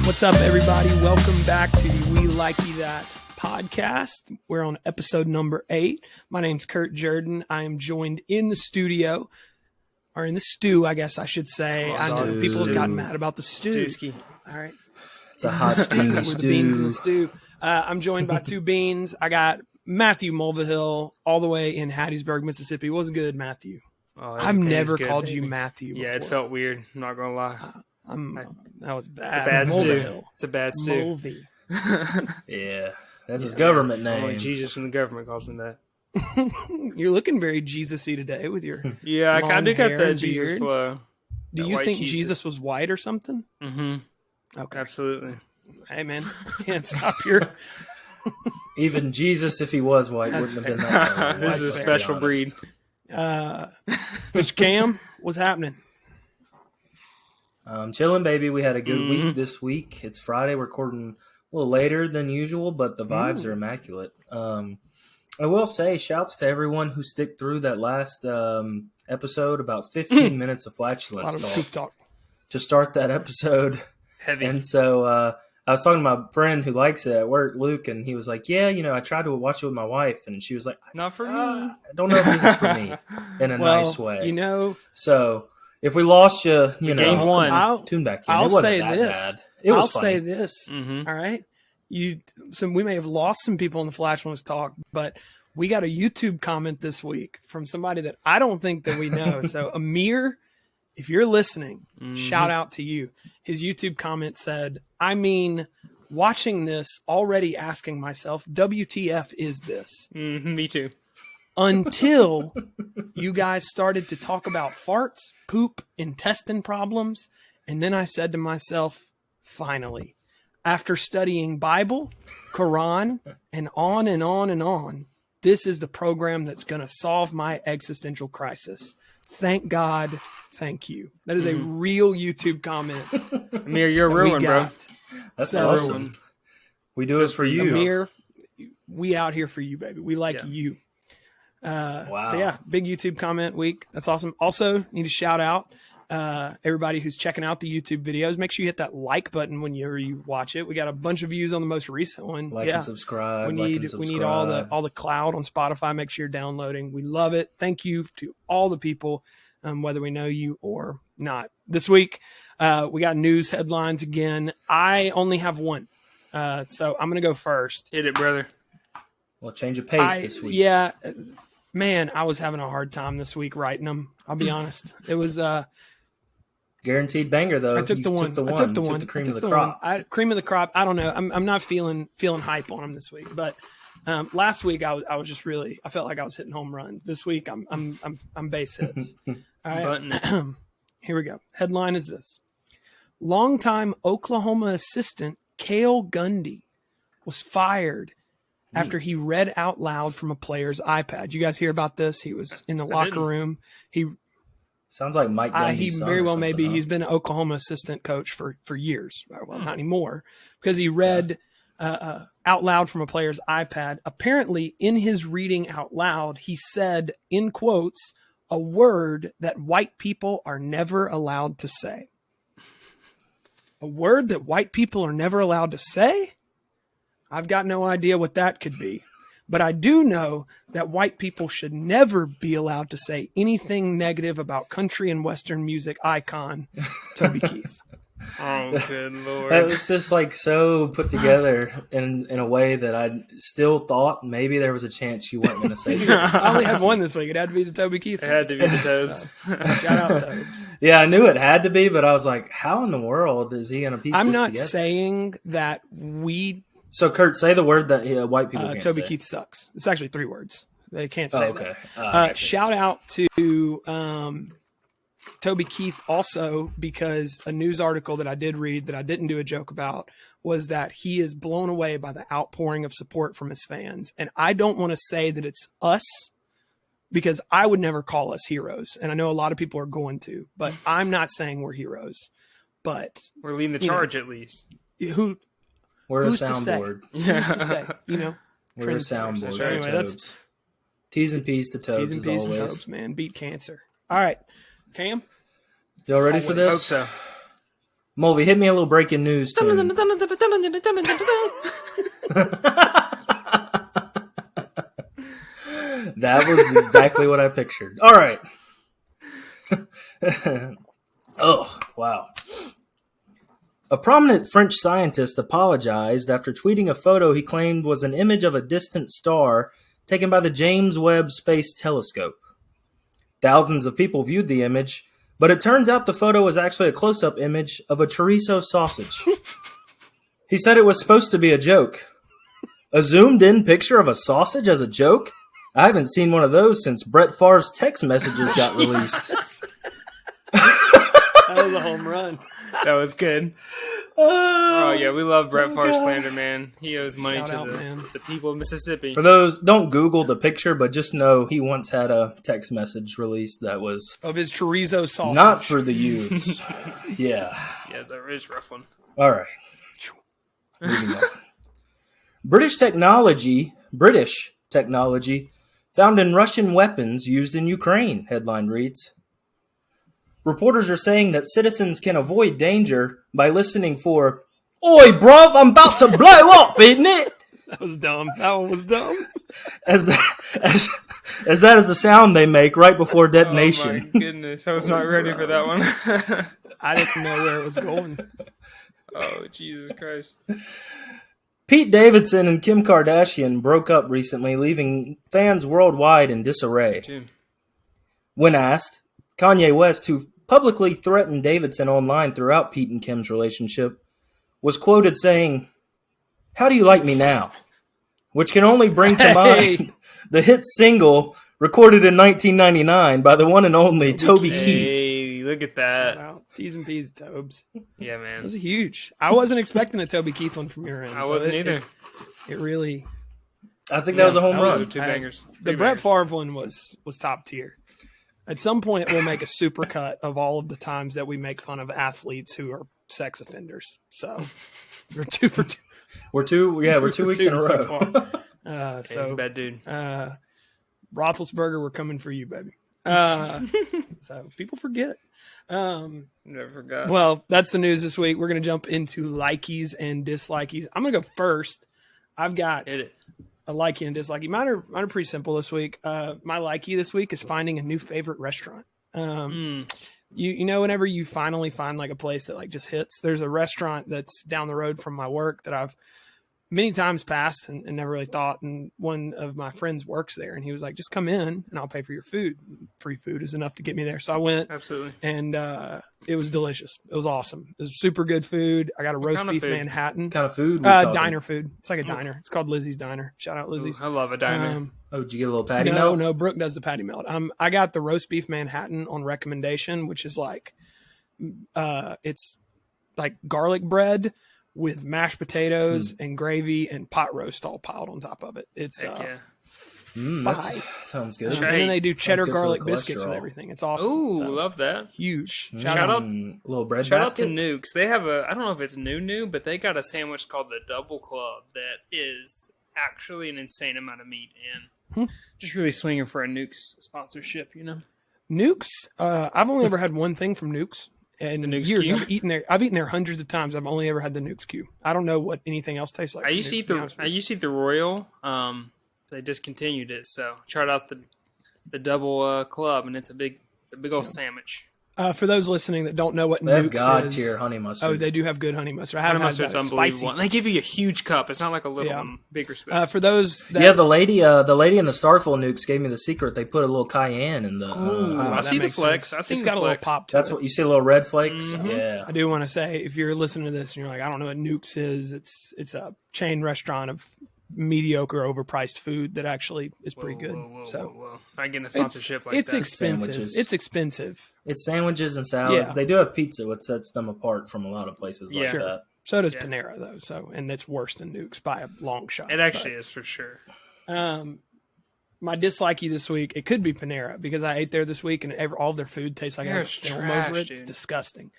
What's up, everybody? Welcome back to the We Likey That podcast. We're on episode number 8. My name's Kurt Jordan. I am joined in the studio, or in the stew, I guess I should say. I know people have gotten mad about the stew. Stewski. All right. It's a hot steamy With stew. the beans in the stew. I'm joined by two beans. I got Matthew Mulvi all the way in Hattiesburg, Mississippi. What's good, Matthew? Oh, I've never called you Matthew before. Yeah, it felt weird. I'm not gonna lie. That was bad. It's a bad stew. Mulvi. It's a bad stew. Mulvi. Yeah, that's his government name. Only Jesus from the government calls me that. You're looking very Jesus-y today with your Yeah, I kind of got hair that and Jesus beard. flow. Do That you white think Jesus was white or something? Mm-hmm. Okay. Absolutely. Hey, man. Can't stop your... Even Jesus, if he was white, That's wouldn't have been that way. This is a special breed. Mr. Cam, what's happening? Chilling, baby. We had a good week this week. It's Friday. We're recording a little later than usual, but the vibes are immaculate. I will say, shouts to everyone who stick through that last episode, about 15 minutes of A lot flatulence of talk poop talk. to start that episode. Heavy. And so I was talking to my friend who likes it at work, Luke, and he was like, yeah, I tried to watch it with my wife, and she was like, Not for me. I don't know if this is for me in a nice way. So if we lost you, Game one. tune back in. I'll It wasn't say that this. bad. It was I'll funny. say this. Mhm. All right. We may have lost some people in the flatulence talk, but we got a YouTube comment this week from somebody that I don't think that we know. So Amir, if you're listening, shout out to you. His YouTube comment said, watching this, already asking myself, WTF is this? Me too. Until you guys started to talk about farts, poop, intestine problems. And then I said to myself, finally, after studying Bible, Quran, and on and on and on, this is the program that's going to solve my existential crisis. Thank God. Thank you. That is a real YouTube comment. Amir, you're ruined, bro. That's awesome. We do it for you. Amir, we out here for you, baby. We like you. Wow. So yeah, big YouTube comment week. That's awesome. Also, need to shout out everybody who's checking out the YouTube videos. Make sure you hit that like button whenever you watch it. We got a bunch of views on the most recent one. Like and subscribe. We need all the cloud on Spotify. Make sure you're downloading. We love it. Thank you to all the people, whether we know you or not. This week, we got news headlines again. I only have one, so I'm going to go first. Hit it, brother. Well, change of pace this week. Yeah. Man, I was having a hard time this week writing them. I'll be honest. It was guaranteed banger though. I took the one. I took the cream of the crop. Cream of the crop. I don't know. I'm not feeling hype on them this week. But last week I was just really. I felt like I was hitting home run. This week I'm base hits. All right. Here we go. Headline is this: longtime Oklahoma assistant Cale Gundy was fired after he read out loud from a player's iPad. You guys hear about this? He was in the locker room. He sounds like Mike Gundy's he son very or well may be. huh? He's been an Oklahoma assistant coach for years. Well, not anymore, because he read out loud from a player's iPad. Apparently, in his reading out loud, he said, in quotes, a word that white people are never allowed to say. A word that white people are never allowed to say? I've got no idea what that could be. But I do know that white people should never be allowed to say anything negative about country and Western music icon Toby Keith. Oh, good Lord. That was just like so put together in a way that I still thought maybe there was a chance you weren't going to say that. I only had one this week. It had to be the Toby Keith. It had to be the Tobes. Shout out Tobes. Yeah, I knew it had to be, but I was like, how in the world is he going to piece I'm this not together? saying that we So, Kurt, say the word that white people can't Toby say. Keith sucks. It's actually 3 words. They can't say okay. that. Shout out to Toby Keith also, because a news article that I did read that I didn't do a joke about was that he is blown away by the outpouring of support from his fans. And I don't want to say that it's us, because I would never call us heroes. And I know a lot of people are going to, but I'm not saying we're heroes. But We're leading the charge at least. We're who's a to say? soundboard. Who's to say? We're a trendsetters. soundboard. So anyway, that's T's and P's to Tobes, T's and as P's and always. Tobes, man. Beat cancer. All right. Cam? Y'all ready for Hope this? so. Mulvi, hit me a little breaking news tune. That was exactly what I pictured. All right. Oh, wow. A prominent French scientist apologized after tweeting a photo he claimed was an image of a distant star taken by the James Webb Space Telescope. Thousands of people viewed the image, but it turns out the photo was actually a close-up image of a chorizo sausage. He said it was supposed to be a joke. A zoomed-in picture of a sausage as a joke? I haven't seen one of those since Brett Favre's text messages got released. That was a home run. That was good. Oh, yeah, we love Brett Favre slander, man. He owes money to the people of Mississippi. For those, don't Google the picture, but just know he once had a text message released that was... Of his chorizo sausage. Not for the youths. Yeah. Yeah, that is a rough one. All right. Moving on. British technology found in Russian weapons used in Ukraine, headline reads. Reporters are saying that citizens can avoid danger by listening for, "Oi, bruv, I'm about to blow up, isn't it?" That was dumb. That one was dumb. As that is the sound they make right before detonation. Oh, my goodness. I was not ready for that one. I didn't know where it was going. Oh, Jesus Christ. Pete Davidson and Kim Kardashian broke up recently, leaving fans worldwide in disarray. Jim. When asked, Kanye West, who publicly threatened Davidson online throughout Pete and Kim's relationship, was quoted saying, "How do you like me now?" Which can only bring to mind the hit single recorded in 1999 by the one and only Toby Keith. Hey, look at that. Shout out. T's and P's, Tobes. Yeah, man. It was huge. I wasn't expecting a Toby Keith one from your end. I wasn't either. It really... I think that was a home run. Two bangers. The Brett Favre one was top tier. At some point, we'll make a supercut of all of the times that we make fun of athletes who are sex offenders. So we're 2 for 2. We're 2 weeks in a row. So far. He's So a bad dude. Roethlisberger, we're coming for you, baby. So people forget. Never forgot. Well, that's the news this week. We're going to jump into likies and dislikies. I'm going to go first. I've got Hit it. a likey and a dislikey. Mine are pretty simple this week. My likey this week is finding a new favorite restaurant. You know, whenever you finally find like a place that like just hits, there's a restaurant that's down the road from my work that I've many times passed and never really thought. And one of my friends works there, and he was like, "Just come in and I'll pay for your food. Free food is enough to get me there." So I went. Absolutely. And it was delicious. It was awesome. It was super good food. I got a roast beef Manhattan. What kind of food? Diner food. It's like a diner. It's called Lizzie's Diner. Shout out Lizzie's. Ooh, I love a diner. Did you get a little patty melt? No, Brooke does the patty melt. I got the roast beef Manhattan on recommendation, which is like, it's like garlic bread with mashed potatoes and gravy and pot roast all piled on top of it. It's yeah. That sounds good. and then they do cheddar good for the garlic biscuits with cholesterol. everything. It's awesome. Ooh, So, love that. huge. Shout out. A little bread Shout out basket. to Nukes. They have I don't know if it's new, but they got a sandwich called the Double Club that is actually an insane amount of meat and just really swinging for a Nukes sponsorship, you know? Nukes. I've only ever had one thing from Nukes. And in Nukes years, Q? I've eaten there hundreds of times. I've only ever had the Nukes Q. I don't know what anything else tastes like. I used to eat the Royal. They discontinued it, so tried out the Double Club, and it's a big old sandwich. For those listening that don't know what They have Nukes God is, tier honey mustard. oh, they do have good honey mustard. I Honey haven't had mustard's that. It's unbelievable. spicy. They give you a huge cup. It's not like a little one, bigger spoon. For those that Yeah, the lady in the Starful Nukes gave me the secret. They put a little cayenne in the. I that see the makes flex. sense. I've seen It's the got a little flex. pop to That's it. what you see, little red flakes. Mm-hmm. Yeah, I do want to say, if you're listening to this and you're like, I don't know what Nukes is, it's a chain restaurant of mediocre, overpriced food that actually is pretty good. Whoa. Not getting a sponsorship like it's that. expensive. Sandwiches. It's expensive. it's sandwiches and salads. Yeah. They do have pizza, which sets them apart from a lot of places like Yeah. that. So does Yeah. Panera though. So and it's worse than Nukes by a long shot. It actually is for sure. My dislikey this week, it could be Panera because I ate there this week and all of their food tastes like Panera's film trash, over it. It's dude. disgusting.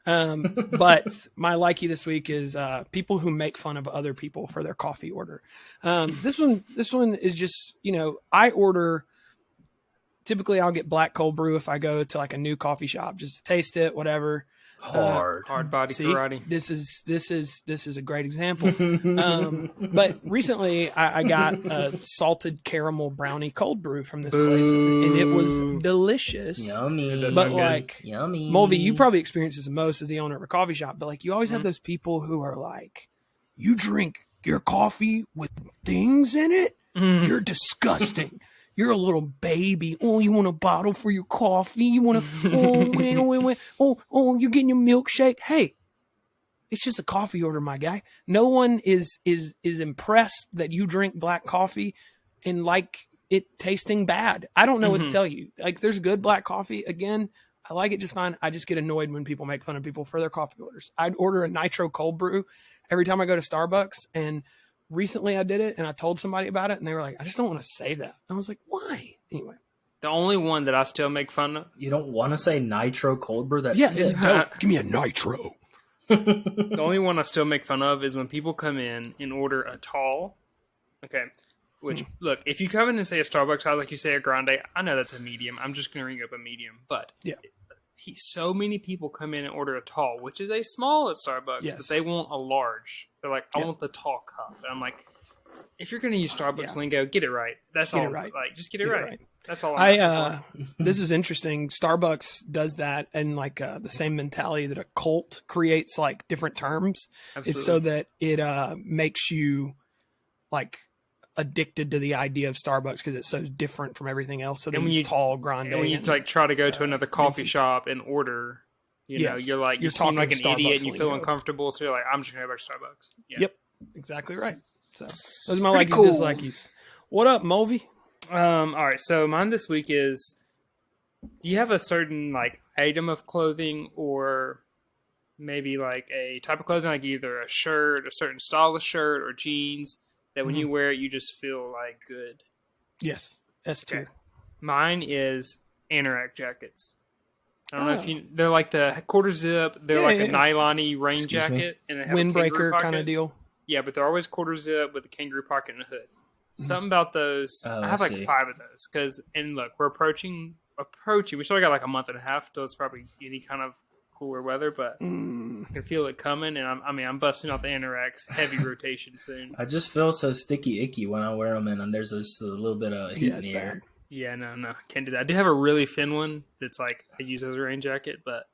But my likey this week is people who make fun of other people for their coffee order. This one is just, I order. Typically, I'll get black cold brew if I go to like a new coffee shop just to taste it, whatever. Hard body See, karate. this is a great example. But recently, I got a salted caramel brownie cold brew from this place, and it was delicious. Yummy. does But sound good. like, Yummy. Mulvi, you probably experience this the most as the owner of a coffee shop. But like, you always have those people who are like, "You drink your coffee with things in it? You're disgusting." You're a little baby. Oh, you want a bottle for your coffee? You want to? Oh, you're getting your milkshake. Hey, it's just a coffee order, my guy. No one is impressed that you drink black coffee and like it tasting bad. I don't know what to tell you. Like, there's good black coffee. Again, I like it just fine. I just get annoyed when people make fun of people for their coffee orders. I'd order a nitro cold brew every time I go to Starbucks, and recently I did it and I told somebody about it and they were like, I just don't want to say that. I was like, why? Anyway. The only one that I still make fun of. You don't want to say nitro cold brew? That's Yeah, sick. it's dope. Give me a nitro. The only one I still make fun of is when people come in and order a tall. Okay. Which, look, if you come in and say a Starbucks size, like you say a grande, I know that's a medium. I'm just going to ring up a medium. But so many people come in and order a tall, which is a small at Starbucks, but they want a large. They're like, I want the tall cup. And I'm like, if you're going to use Starbucks lingo, get it right. That's all. Right. Like, just get it right. That's all I'm asking for. This is interesting. Starbucks does that, and like the same mentality that a cult creates like different terms. Absolutely. It's so that it makes you like addicted to the idea of Starbucks because it's so different from everything else. So when you tall grande, and when you like try to go to another coffee shop and order, you know, you're like you seem like an idiot and you feel uncomfortable. So you're like, I'm just gonna go back to Starbucks. Yeah. Yep, exactly right. So those are my likies, dislikies. What up, Mulvi? All right, so mine this week is: do you have a certain like item of clothing, or maybe like a type of clothing, like either a shirt, a certain style of shirt, or jeans that when you wear it, you just feel like good? Yes, S2. Okay. Mine is anorak jackets. I don't know if they're like the quarter zip. They're like a nylon-y rain jacket, and they have windbreaker kind of deal. Yeah, but they're always quarter zip with a kangaroo pocket and a hood. Something about those. I have like 5 of those because, and look, we're approaching. We still got like a month and a half till it's probably any kind of cooler weather, but I can feel it coming, and I'm busting off the anoraks heavy rotation soon. I just feel so sticky icky when I wear them, and there's just a little bit of heat in the air. Yeah, no, can't do that. I do have a really thin one that's like I use as a rain jacket, but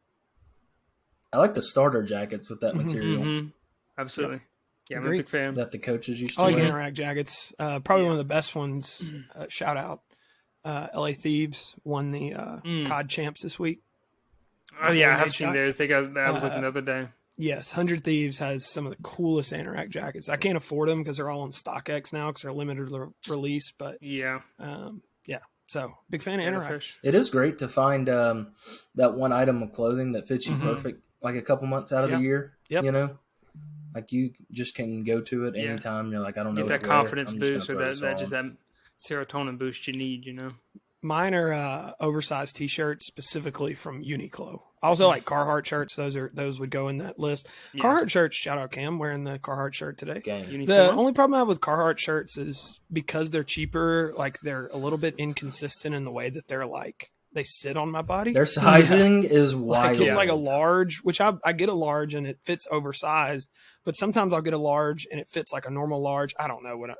I like the starter jackets with that material. Absolutely. Yeah, I'm a big fan. That the coaches used to I like wear. anorak jackets. Probably one of the best ones. Shout out. LA Thieves won the COD champs this week. Oh yeah, I have seen theirs. They got that. I was looking the other day. Yes, 100 Thieves has some of the coolest anorak jackets. I can't afford them because they're all on StockX now because they're limited release. But so big fan of anoraks. It is great to find that one item of clothing that fits you perfect, like a couple months out of the year. Yep. You know, like you just can go to it anytime. You're like, I don't know. Get that confidence boost or that serotonin boost you need. You know. Mine are oversized T-shirts specifically from Uniqlo. I also like Carhartt shirts. Those would go in that list. Yeah. Carhartt shirts. Shout out Cam wearing the Carhartt shirt today. The only problem I have with Carhartt shirts is because they're cheaper. Like they're a little bit inconsistent in the way that they're like they sit on my body. Their sizing is wild. Like it's like a large, which I get a large and it fits oversized. But sometimes I'll get a large and it fits like a normal large. I don't know what.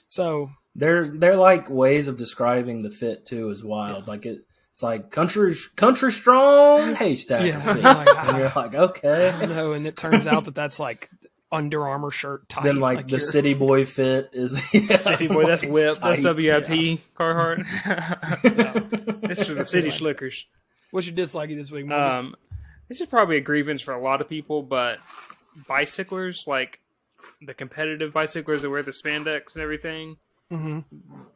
So. They're like ways of describing the fit too is wild. Like it's like country strong haystack fit. And you're like, okay. No, and it turns out that's like Under Armour shirt tight. Then like the city boy fit is city boy. That's whip. That's WIP Carhartt. It's for the city slickers. What's your dislike this week, Mulvi? This is probably a grievance for a lot of people, but bicyclers, like the competitive bicyclers that wear the spandex and everything.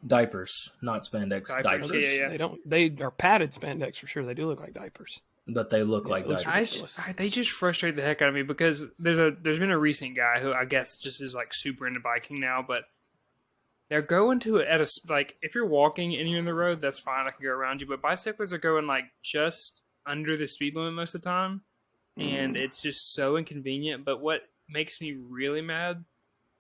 Diapers, not spandex. Diapers. Yeah. They are padded spandex for sure. They do look like diapers, but they look like diapers. They just frustrate the heck out of me because there's been a recent guy who I guess just is like super into biking now, but they're going to it at like if you're walking and you're in the road, that's fine. I can go around you, but bicyclists are going like just under the speed limit most of the time, and it's just so inconvenient. But what makes me really mad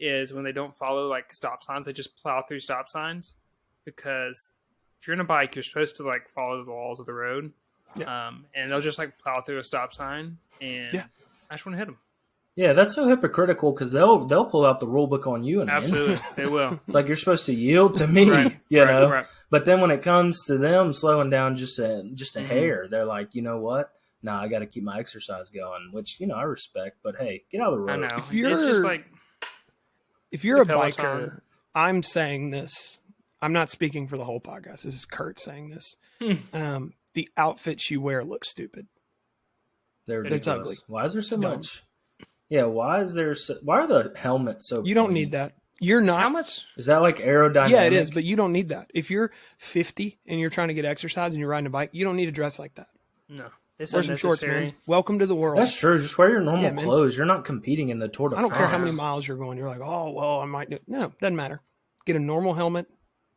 is when they don't follow like stop signs. They just plow through stop signs because if you're in a bike, you're supposed to like follow the laws of the road. and they'll just like plow through a stop sign, and I just want to hit them. Yeah, that's so hypocritical because they'll pull out the rule book on you and Absolutely, they will. It's like you're supposed to yield to me, you know. Right. But then when it comes to them slowing down just a hair, they're like, you know what? Nah, I got to keep my exercise going, which I respect. But hey, get out of the road. I know. It's just like if you're a biker, I'm saying this. I'm not speaking for the whole podcast. This is Kurt saying this. The outfits you wear look stupid. It's ugly. Why is there so much? Yeah, why are the helmets so? You don't need that. You're not. How much is that like aerodynamic? Yeah, it is, but you don't need that. If you're 50 and you're trying to get exercise and you're riding a bike, you don't need to dress like that. No, it's wear some shorts, man. Welcome to the world. That's true. Just wear your normal clothes. You're not competing in the Tour de France. I don't care how many miles you're going. You're like, oh well, I might do. No, doesn't matter. Get a normal helmet.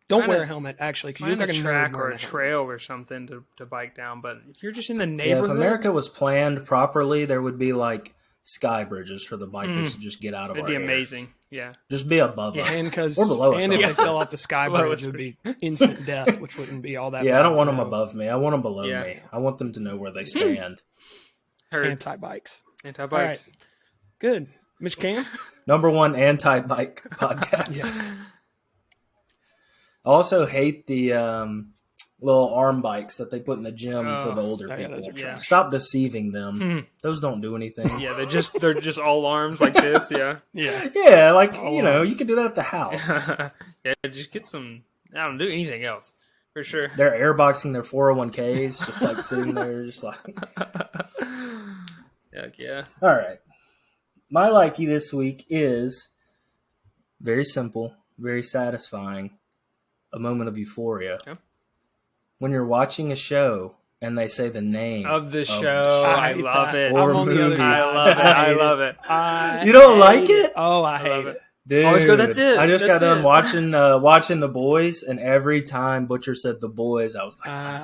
Don't wear a helmet actually, because you look like a track or a trail or something to bike down. But if you're just in the neighborhood, if America was planned properly, there would be like sky bridges for the bikers to just get out of our It'd be amazing. Yeah. Just be above us. And or below us. And if they fell off the sky bridge, it would be instant death, which wouldn't be all that bad. I don't want them above me. I want them below me. I want them to know where they stand. Anti-bikes. All right. Good. Mitch Cam? Number 1 anti-bike podcast. Yes. I also hate the little arm bikes that they put in the gym for the older people. Stop deceiving them. Those don't do anything. Yeah, they're just all arms like this. Yeah. Yeah, like all you can do that at the house. Yeah, just get some. I don't do anything else for sure. They're airboxing their 401ks, just like sitting there, just like. Heck yeah. All right, my likey this week is very simple, very satisfying. A moment of euphoria. Okay. When you're watching a show and they say the name of the show, I love it. Or movie. I love it. You don't like it? Oh, I hate it. Dude, always go, that's it. I just got done watching The Boys, and every time Butcher said The Boys, I was like,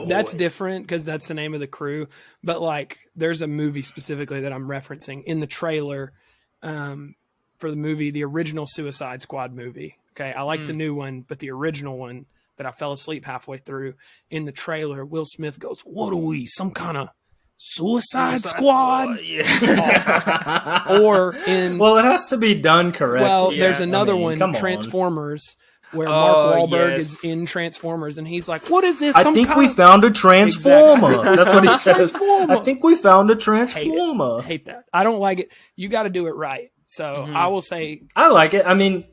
that's different because that's the name of the crew. But like, there's a movie specifically that I'm referencing in the trailer for the movie, the original Suicide Squad movie. Okay, I like the new one, but the original one that I fell asleep halfway through in the trailer, Will Smith goes, "What are we? Some kind of Suicide Squad?" Yeah. Or in it has to be done correctly. Well, there's another one, Transformers, where Mark Wahlberg is in Transformers, and he's like, "What is this? I think we found a Transformer." Exactly. That's what he says. I think we found a Transformer. Hate that. I don't like it. You got to do it right. So I will say, I like it. I mean,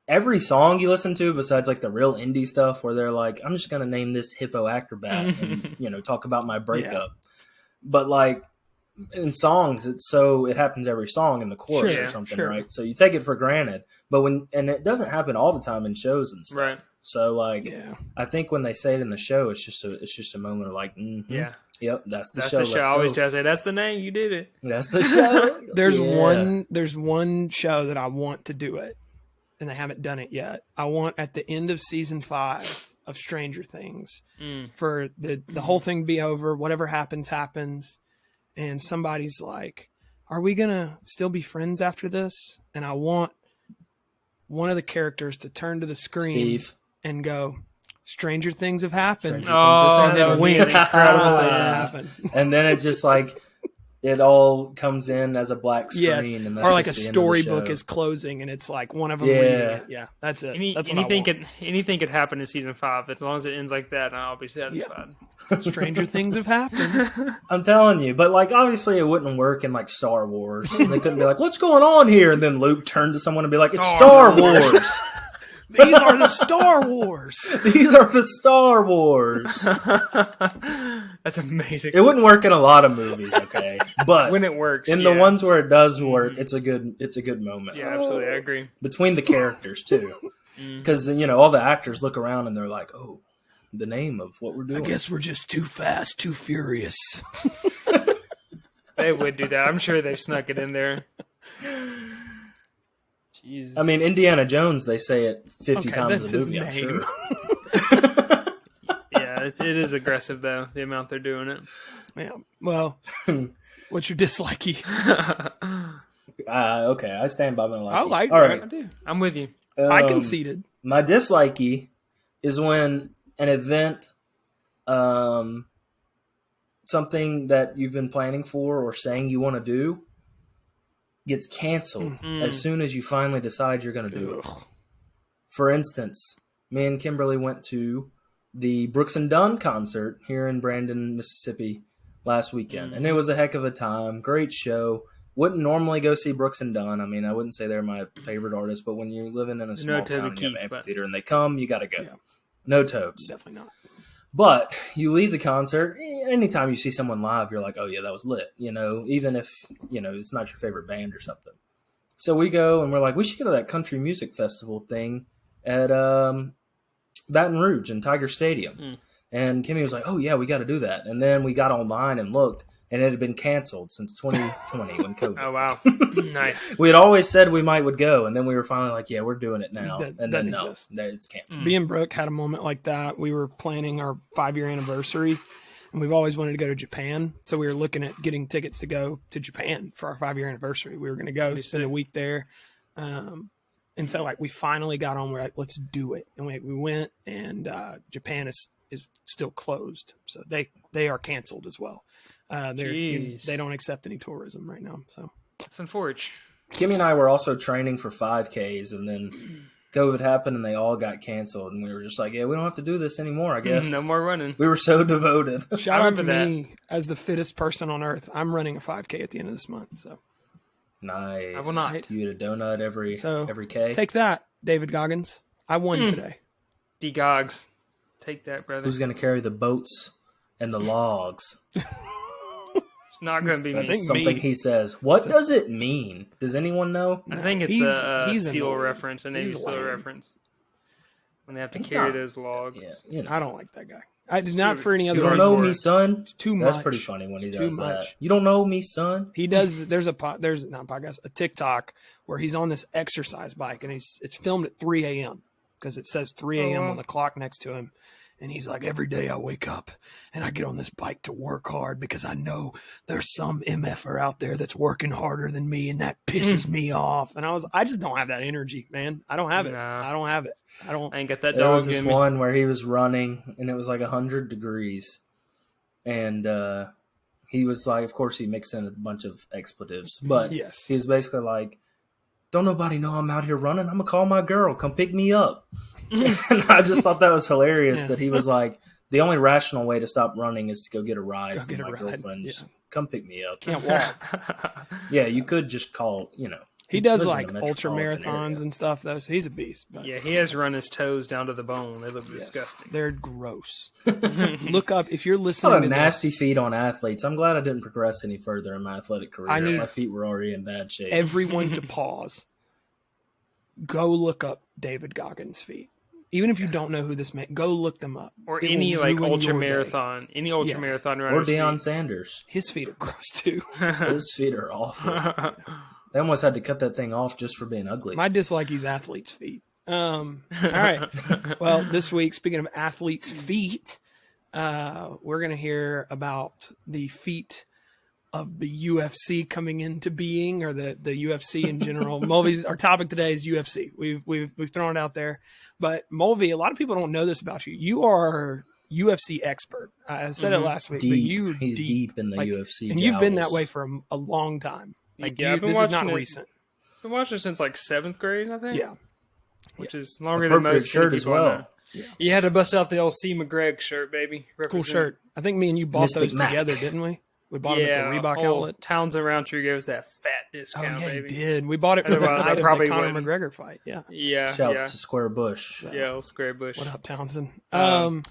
every song you listen to, besides like the real indie stuff, where they're like, "I'm just gonna name this Hippo Acrobat," and talk about my breakup. Yeah. But like in songs, it happens every song in the chorus or something, right? So you take it for granted. But and it doesn't happen all the time in shows and stuff. Right. So like, I think when they say it in the show, it's just a moment of like, yep, that's the show. That's the show. I always try to say, that's the name. You did it. That's the show. There's one show that I want to do it, and they haven't done it yet. I want at the end of season 5 of Stranger Things for the whole thing be over. Whatever happens, and somebody's like, "Are we gonna still be friends after this?" And I want one of the characters to turn to the screen and go, "Stranger things have happened." And then wink. Incredible things have happened. And then it just like it all comes in as a black screen. Yes. And that's or like a just storybook is closing, and it's like one of them reading it. Yeah, that's it. Anything could happen in season 5 as long as it ends like that. I'll be satisfied. Stranger things have happened. I'm telling you, but like obviously it wouldn't work in like Star Wars. They couldn't be like, "What's going on here?" And then Luke turned to someone and be like, "It's Star Wars." These are the Star Wars. These are the Star Wars. That's amazing. It wouldn't work in a lot of movies, okay? But when it works, in the ones where it does work, it's a good moment. Yeah, absolutely, I agree. Between the characters too, because all the actors look around and they're like, "Oh, the name of what we're doing. I guess we're just too fast, too furious." They would do that. I'm sure they've snuck it in there. Jesus. I mean, Indiana Jones, they say it 50 times in the movie, I'm sure. Yeah, it is aggressive, though, the amount they're doing it. Yeah. Well, what's your dislikey? Okay, I stand by my likey. I like All that. right. I do. I'm with you. I conceded. My dislikey is when an event something that you've been planning for or saying you want to do gets canceled as soon as you finally decide you're going to do it. For instance, me and Kimberly went to the Brooks and Dunn concert here in Brandon, Mississippi last weekend. And it was a heck of a time. Great show. Wouldn't normally go see Brooks and Dunn. I mean, I wouldn't say they're my favorite artist, but when you're living in a small town and you have an amphitheater and they come, you got to go. Yeah. No Tobes. Definitely not. But you leave the concert, anytime you see someone live, you're like, oh, yeah, that was lit. Even if, it's not your favorite band or something. So we go and we're like, we should go to that country music festival thing at Baton Rouge in Tiger Stadium. And Kimmy was like, oh, yeah, we got to do that. And then we got online and looked, and it had been canceled since 2020 when COVID. Oh, wow. Nice. We had always said we would go, and then we were finally like, yeah, we're doing it now. And then it's canceled. Me and Brooke had a moment like that. We were planning our 5-year anniversary, and we've always wanted to go to Japan. So we were looking at getting tickets to go to Japan for our 5-year anniversary. We were going to go spend a week there. And so we finally got on, we're like, let's do it. And we went, and Japan is still closed. So they are canceled as well. They don't accept any tourism right now. So it's unfortunate. Kimmy and I were also training for 5Ks, and then COVID happened and they all got canceled. And we were just like, yeah, we don't have to do this anymore, I guess. No more running. We were so devoted. Shout out to me as the fittest person on earth. I'm running a 5K at the end of this month. So nice. I will not. You eat a donut every K. Take that, David Goggins. I won today. D Gogs. Take that, brother. Who's going to carry the boats and the logs? It's not going to be me. That's something he says. What does it mean? Does anyone know? I think it's a SEAL reference, a Navy SEAL reference. When they have to carry those logs. Yeah, I don't like that guy. It's not for any other reason. You don't know me, son? It's too much. That's pretty funny when he does that. You don't know me, son? He does. There's not a podcast, a TikTok where he's on this exercise bike, and it's filmed at 3 a.m. because it says 3 a.m. on the clock next to him. And he's like, every day I wake up and I get on this bike to work hard because I know there's some MFer out there that's working harder than me, and that pisses me off. And I just don't have that energy, man. I don't have it. Nah. I don't have it. I ain't got that dog. There was this one where he was running and it was like 100 degrees. And he was like, of course he mixed in a bunch of expletives, but he was basically like, don't nobody know I'm out here running. I'm going to call my girl. Come pick me up. And I just thought that was hilarious that he was like, the only rational way to stop running is to go get a ride from my girlfriend. Just come pick me up. Can't walk. Yeah, you could just call, He does like ultra marathons and stuff, though, so he's a beast. But. Yeah, he has run his toes down to the bone. They look disgusting. They're gross. Look up, if you're listening to nasty feet on athletes. I'm glad I didn't progress any further in my athletic career. My feet were already in bad shape. Everyone to pause. Go look up David Goggins' feet. Even if you don't know who this man, go look them up. Or any ultra marathon, runner. Or Deion Sanders. His feet are gross too. His feet are awful. They almost had to cut that thing off just for being ugly. My dislike is athletes' feet. All right. Well, this week, speaking of athletes' feet, we're going to hear about the feet of the UFC coming into being, or the UFC in general. Mulvi's, our topic today is UFC. We've thrown it out there, but Mulvi, a lot of people don't know this about you. You are UFC expert. I said it last week, but he's deep in the UFC, and you've been that way for a long time. This is not recent. I've been watching it since like 7th grade, I think. Yeah, which is longer than most shirt as well. Yeah. You had to bust out the LC McGregor shirt, baby. Cool shirt. I think me and you bought those together, didn't we? We bought them at the Reebok outlet. Townsend Roundtree gave us that fat discount, baby. He did. We bought it for the night of the Conor McGregor fight. Yeah. Shouts to Square Bush. Yeah, Square Bush. What up, Townsend? But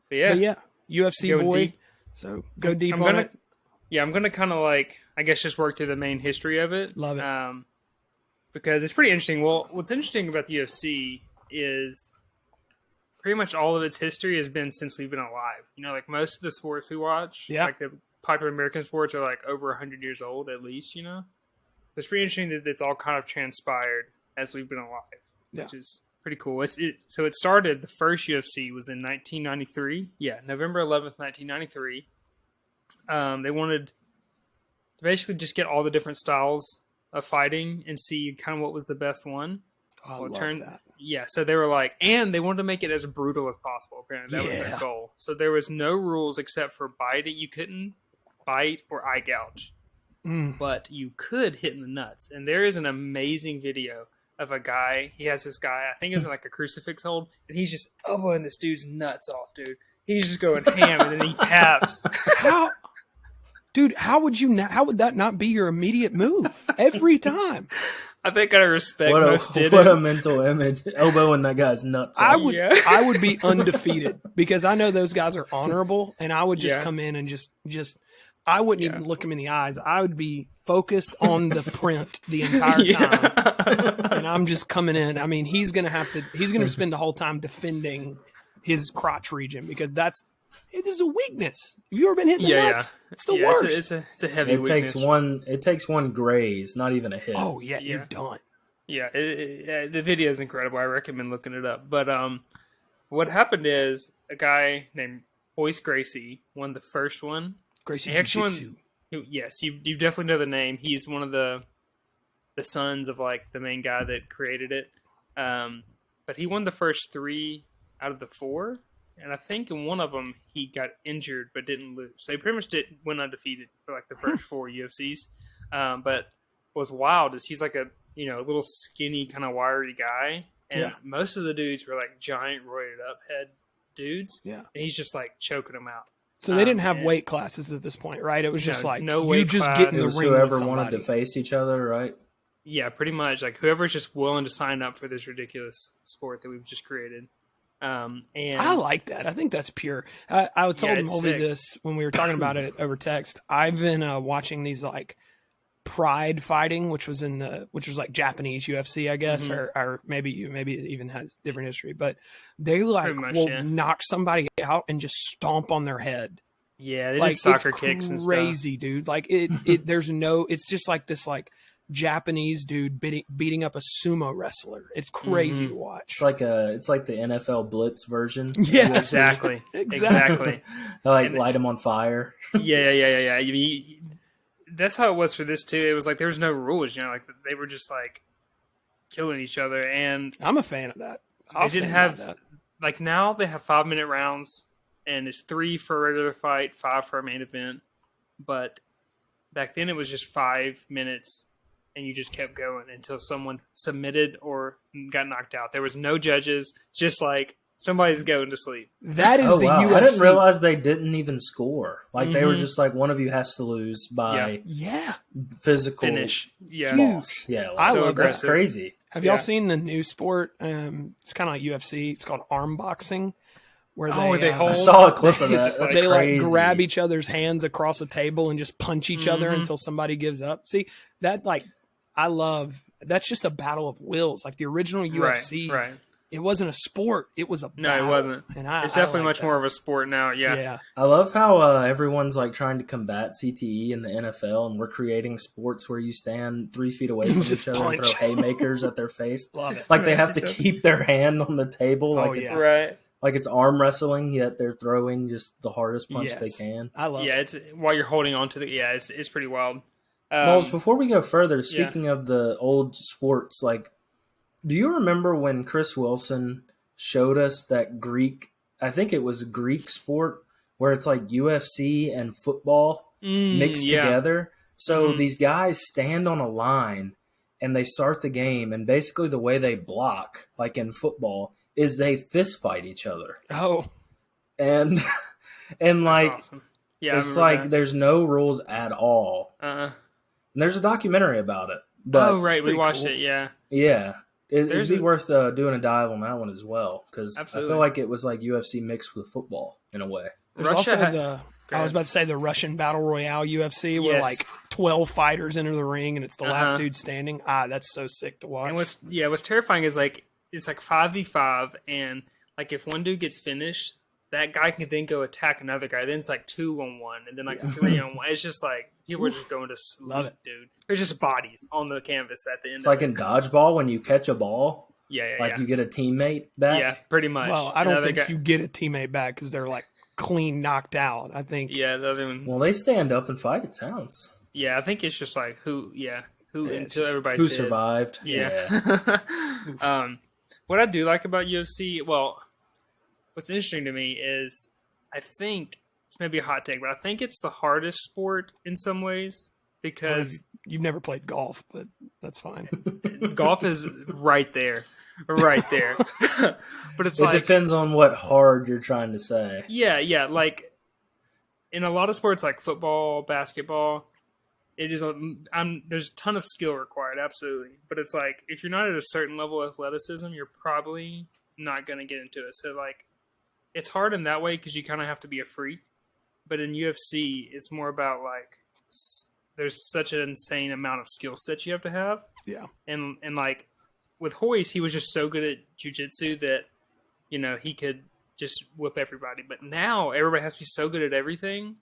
UFC boy. Deep. So go deep on it. Yeah, I'm gonna kind of just work through the main history of it. Love it. Because it's pretty interesting. Well, what's interesting about the UFC is pretty much all of its history has been since we've been alive. Like most of the sports we watch, like the popular American sports, are like over 100 years old at least. So it's pretty interesting that it's all kind of transpired as we've been alive, which is pretty cool. So it started, the first UFC was in 1993. Yeah, November 11th, 1993. They wanted to basically just get all the different styles of fighting and see kind of what was the best one. Oh, I love that. Yeah, so they were like, and they wanted to make it as brutal as possible. Apparently, that was their goal. So there was no rules except for biting. You couldn't bite or eye gouge. But you could hit in the nuts. And there is an amazing video of a guy. He has this guy, I think it's like a crucifix hold, and he's just elbowing this dude's nuts off, dude. He's just going ham, and then he taps. Dude, how would that not be your immediate move every time? I think I respect most did what it. a mental image. Elbowing that guy's nuts. I would be undefeated because I know those guys are honorable, and I would just come in and just I wouldn't even look him in the eyes. I would be focused on the print the entire time. And I'm just coming in. I mean, he's going to spend the whole time defending his crotch region because it is a weakness. Have you ever been hit in the nuts? It's the worst. It's a heavy weakness. It takes one graze, not even a hit. Oh, yeah. You're done. Yeah, the video is incredible. I recommend looking it up. But what happened is a guy named Hoist Gracie won the first one. Gracie Jiu-Jitsu. Yes, you definitely know the name. He's one of the sons of like the main guy that created it. But he won the first 3 out of the 4. And I think in one of them he got injured but didn't lose. So he pretty much went undefeated for like the first 4 UFCs. But what's wild is he's like a little skinny kind of wiry guy, and most of the dudes were like giant roided up head dudes. Yeah, and he's just like choking them out. So they didn't have weight classes at this point, right? It was just like no weight just class. get in the ring. Whoever with wanted to face each other, right? Yeah, pretty much. Like whoever's just willing to sign up for this ridiculous sport that we've just created. And I like that. I think that's pure. I told Mulvi this when we were talking about it over text. I've been watching these like Pride fighting, which was like Japanese UFC, I guess, or maybe it even has different history. But they knock somebody out and just stomp on their head. Yeah, they like soccer kicks and stuff. Crazy, dude. Like it there's no. It's just like this like Japanese dude beating up a sumo wrestler. It's crazy to watch. It's like the NFL Blitz version. Yes, exactly. They light them on fire. Yeah. That's how it was for this too. It was like there was no rules, like they were just like killing each other. And I'm a fan of that. They didn't have that. Like now they have 5-minute rounds, and it's 3 for a regular fight, 5 for a main event. But back then it was just 5 minutes. And you just kept going until someone submitted or got knocked out. There was no judges, just like somebody's going to sleep. That is the UFC. I didn't realize they didn't even score. Like they were just like, one of you has to lose by physical finish. Yeah, loss. Yeah, I love that's crazy. Have y'all seen the new sport? It's kind of like UFC. It's called arm boxing. Where they hold. I saw a clip of that. They like grab each other's hands across a table and just punch each other until somebody gives up. See that that's just a battle of wills. Like the original UFC, right. It wasn't a sport; it was a battle. No, it wasn't. And it's definitely much more of a sport now. Yeah. I love how everyone's like trying to combat CTE in the NFL, and we're creating sports where you stand 3 feet away from each other and throw haymakers at their face. Love it. Like they have to keep their hand on the table, it's right. Like it's arm wrestling, yet they're throwing just the hardest punch they can. I love it. It's while you're holding on to it's pretty wild. Knowles, before we go further, speaking of the old sports, like, do you remember when Chris Wilson showed us that I think it was a Greek sport where it's like UFC and football mixed together? So these guys stand on a line and they start the game, and basically the way they block, like in football, is they fist fight each other. Oh. And like, awesome. it's like there's no rules at all. And there's a documentary about it. But we watched it, yeah. Yeah. It'd be worth doing a dive on that one as well, because I feel like it was like UFC mixed with football in a way. There's also I was about to say the Russian Battle Royale UFC where like 12 fighters enter the ring and it's the last dude standing. That's so sick to watch. And what's terrifying is like it's like 5v5, and like if one dude gets finished, that guy can then go attack another guy. Then it's like 2-on-1, and then like 3-on-1. It's just like people are just going to sleep, dude. There's just bodies on the canvas at the end. It's like in dodgeball when you catch a ball. Yeah. You get a teammate back. Yeah, pretty much. Well, I don't think you get a teammate back because they're like clean knocked out. I think. Yeah, the other one. Well, they stand up and fight. It sounds. Yeah, I think it's just like who until everybody's who dead. survived. Yeah. What I do like about UFC, well, what's interesting to me is I think It's maybe a hot take, but I think it's the hardest sport in some ways because you've never played golf, but that's fine. golf is right there. Right there. But it depends on what hard you're trying to say. Yeah. Like in a lot of sports like football, basketball, there's a ton of skill required, absolutely. But it's like if you're not at a certain level of athleticism, you're probably not going to get into it. So like it's hard in that way because you kind of have to be a freak. But in UFC, it's more about like there's such an insane amount of skill sets you have to have. Yeah. And like with Hoist, he was just so good at jiu-jitsu that, you know, he could just whip everybody. But now everybody has to be so good at everything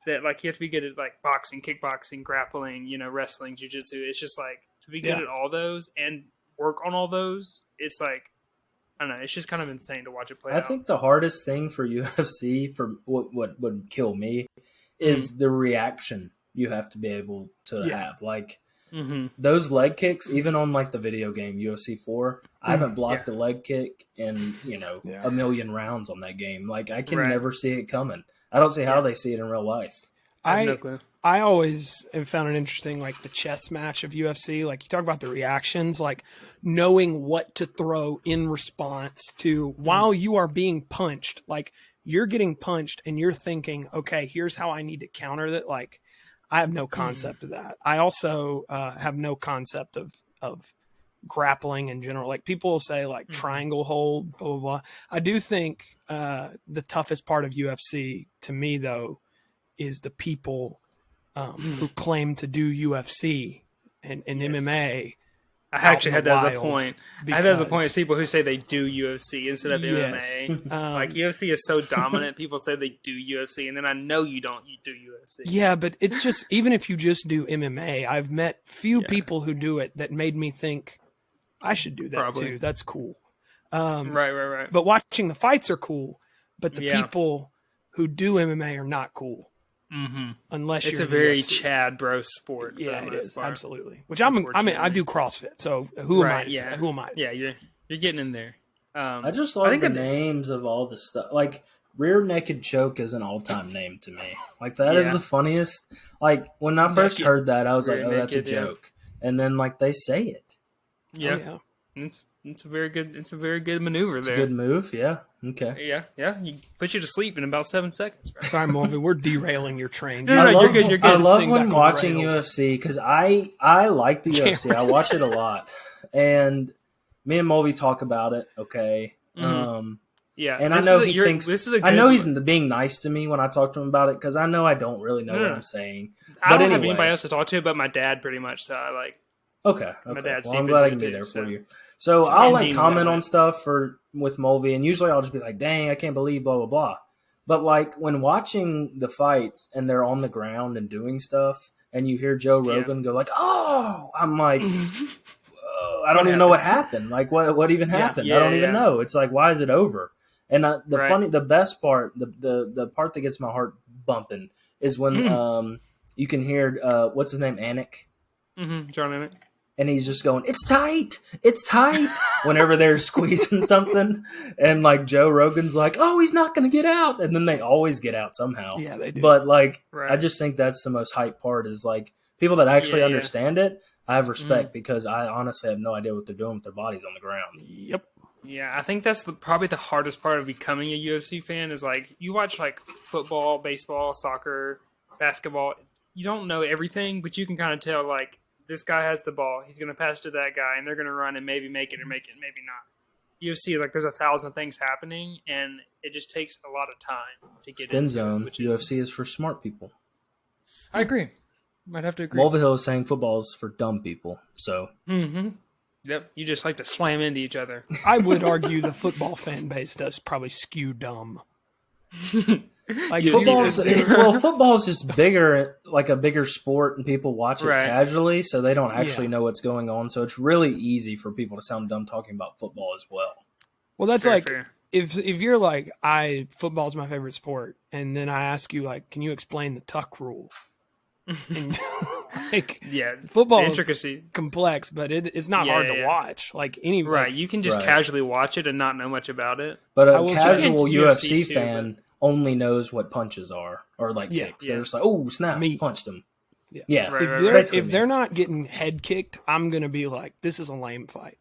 that, like, you have to be good at, like, boxing, kickboxing, grappling, you know, wrestling, jiu-jitsu. It's just, like, to be good at all those and work on all those, it's, like, I don't know. It's just kind of insane to watch it play out. I think the hardest thing for UFC, for what would kill me, is the reaction you have to be able to have. Like, those leg kicks, even on like the video game UFC 4, I haven't blocked a leg kick in, you know, a million rounds on that game. Like I can never see it coming. I don't see how they see it in real life. I have no clue. I always have found it interesting, like the chess match of UFC. Like you talk about the reactions, like knowing what to throw in response to while you are being punched. Like you're getting punched and you're thinking, okay, here's how I need to counter that. Like I have no concept of that. I also have no concept of grappling in general. Like people will say like triangle hold, blah, blah, blah. I do think the toughest part of UFC to me though is the people who claim to do UFC and MMA. I actually had that as a point. I had that as a point. It's people who say they do UFC instead of MMA. Like UFC is so dominant. People say they do UFC, and then I know you don't. You do UFC. Yeah, but it's just even if you just do MMA, I've met few people who do it that made me think I should do that too. That's cool. Right. But watching the fights are cool. But the people who do MMA are not cool. Unless it's you're a very UFC. Chad bro sport. Yeah, it is absolutely. Which I mean, I do CrossFit, so who am I? Who am I? Yeah, you're getting in there. I just love the names of all the stuff. Like rear naked choke is an all-time name to me. Like that is the funniest. Like when I first heard that, I was like, "Oh, that's a joke," and then like they say it. Yeah, it's a very good. It's a very good maneuver. It's there. a good move. Yeah. Okay. Yeah. You put you to sleep in about 7 seconds. Bro. Sorry, Mulvi, we're derailing your train. You're good. You're good. I love when watching UFC because I like the UFC. I watch it a lot, and me and Mulvi talk about it. Okay. Yeah, and I know he thinks I know he's being nice to me when I talk to him about it because I know I don't really know what I'm saying. I don't have anybody else to talk to but my dad, pretty much. So I like. Okay. My dad's well, I'm glad I can be there for you. So I'll like comment on stuff with Mulvi, and usually I'll just be like, "Dang, I can't believe blah blah blah." But like when watching the fights and they're on the ground and doing stuff, and you hear Joe Rogan go like, "Oh," I'm like, I don't even know what happened. Like what even happened? I don't even know. It's like, why is it over? And the best part, the part that gets my heart bumping is when you can hear what's his name, Anik. John Anik. And he's just going, it's tight, whenever they're squeezing something. And, like, Joe Rogan's like, oh, he's not going to get out. And then they always get out somehow. Yeah, they do. But, like, I just think that's the most hype part is, like, people that actually understand it, I have respect because I honestly have no idea what they're doing with their bodies on the ground. Yep. Yeah, I think that's probably the hardest part of becoming a UFC fan is, like, you watch, like, football, baseball, soccer, basketball. You don't know everything, but you can kind of tell, like, this guy has the ball. He's going to pass to that guy, and they're going to run and maybe make it or make it, maybe not. UFC, like, there's 1,000 things happening, and it just takes a lot of time to get Spin zone. UFC is for smart people. I agree. Might have to agree. Mulvihill is saying football is for dumb people. So. Yep. You just like to slam into each other. I would argue the football fan base does probably skew dumb. Like football's just bigger, like a bigger sport, and people watch it casually, so they don't actually know what's going on. So it's really easy for people to sound dumb talking about football as well. Well, that's like if you're like football's my favorite sport, and then I ask you like, can you explain the tuck rule? And, like, football intricacy is complex, but it's not hard to watch. Like you can just casually watch it and not know much about it. But a casual UFC fan only knows what punches are or like kicks. Yeah. They're just like, oh snap, Me. punched him. Yeah. Yeah. Right. If they're not getting head kicked, I'm gonna be like, this is a lame fight.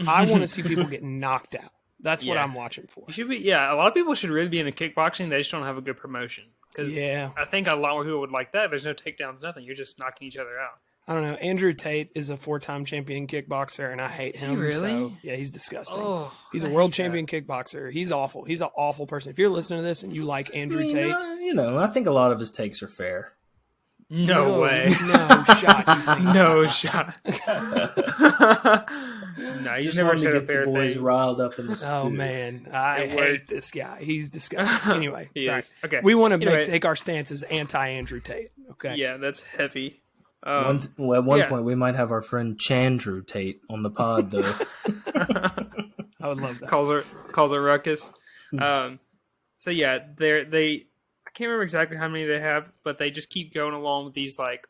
I want to see people get knocked out. That's what Yeah. I'm watching for. You should be. Yeah, a lot of people should really be into kickboxing. They just don't have a good promotion. Because Yeah. I think a lot more people would like that. There's no takedowns, nothing. You're just knocking each other out. I don't know. Andrew Tate is a 4-time champion kickboxer, and I hate him. really? So, yeah, he's disgusting. Oh, He's a I world hate champion kickboxer. He's awful. He's an awful person. If you're listening to this and you like Andrew Tate, I think a lot of his takes are fair. No way. No shot. You think No shot. No, he's Just never wanted to said a get fair the boys thing. riled up in the stew. Oh man, I It hate worked. this guy. He's disgusting. Anyway, He sorry. is. Okay. We want to Anyway. take our stance as anti-Andrew Tate. Okay. Yeah, that's heavy. At one yeah. point, we might have our friend Chandru Tate on the pod, though. I would love that. calls her ruckus. So yeah, they I can't remember exactly how many they have, but they just keep going along with these like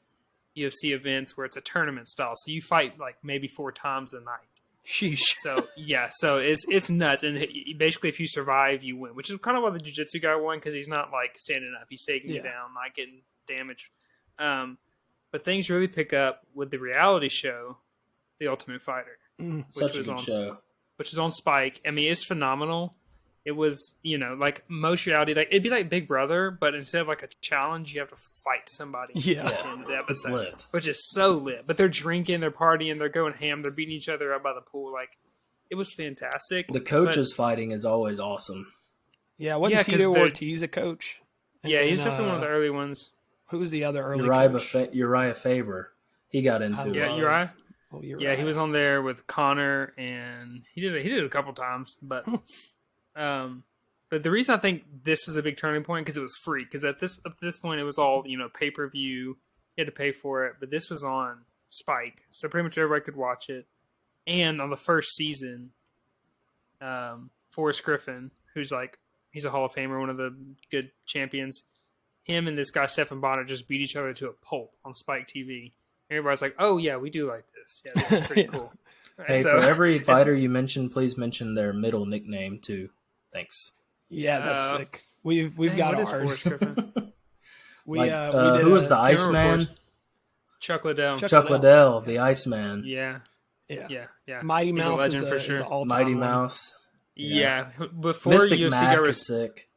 UFC events where it's a tournament style. So you fight like maybe 4 times a night. Sheesh. So yeah, so it's nuts, and basically if you survive, you win, which is kind of why the jiu-jitsu guy won, because he's not like standing up, he's taking you down, not getting damaged. But things really pick up with the reality show, The Ultimate Fighter, Such a good show. which is on Spike. I mean, it's phenomenal. It was, like most reality, like it'd be like Big Brother, but instead of like a challenge, you have to fight somebody. Yeah. At the end of the It's episode, lit. which is so lit. But they're drinking, they're partying, they're going ham, they're beating each other up by the pool. Like, it was fantastic. The coaches fighting is always awesome. Yeah, wasn't Yeah, 'cause Tito they're- Ortiz a coach? Yeah, And he's then, definitely one of the early ones. Who was the other early coach? Uriah Faber. He got into it. Yeah, Uriah. Oh, you're Yeah, right. he was on there with Connor, and he did it a couple times. But the reason I think this was a big turning point because it was free. Because up to this point, it was all pay per view. You had to pay for it, but this was on Spike, so pretty much everybody could watch it. And on the first season, Forrest Griffin, he's a Hall of Famer, one of the good champions. Him and this guy Stephen Bonner just beat each other to a pulp on Spike TV. Everybody's like, "Oh yeah, we do like this. Yeah, this is pretty cool." Hey, So- for every fighter you mention, please mention their middle nickname too. Thanks. Yeah, that's sick. We've Dang, got what is ours. Forrest Griffin? we Like, did who was the Can't remember Iceman? Forrest. Chuck Liddell. Chuck Liddell, the Iceman. Yeah, yeah. yeah. Mighty He's a Mouse legend is for a, sure. is an all-time Mighty one. Mouse. Yeah. Before Mystic UFC Mac got is sick.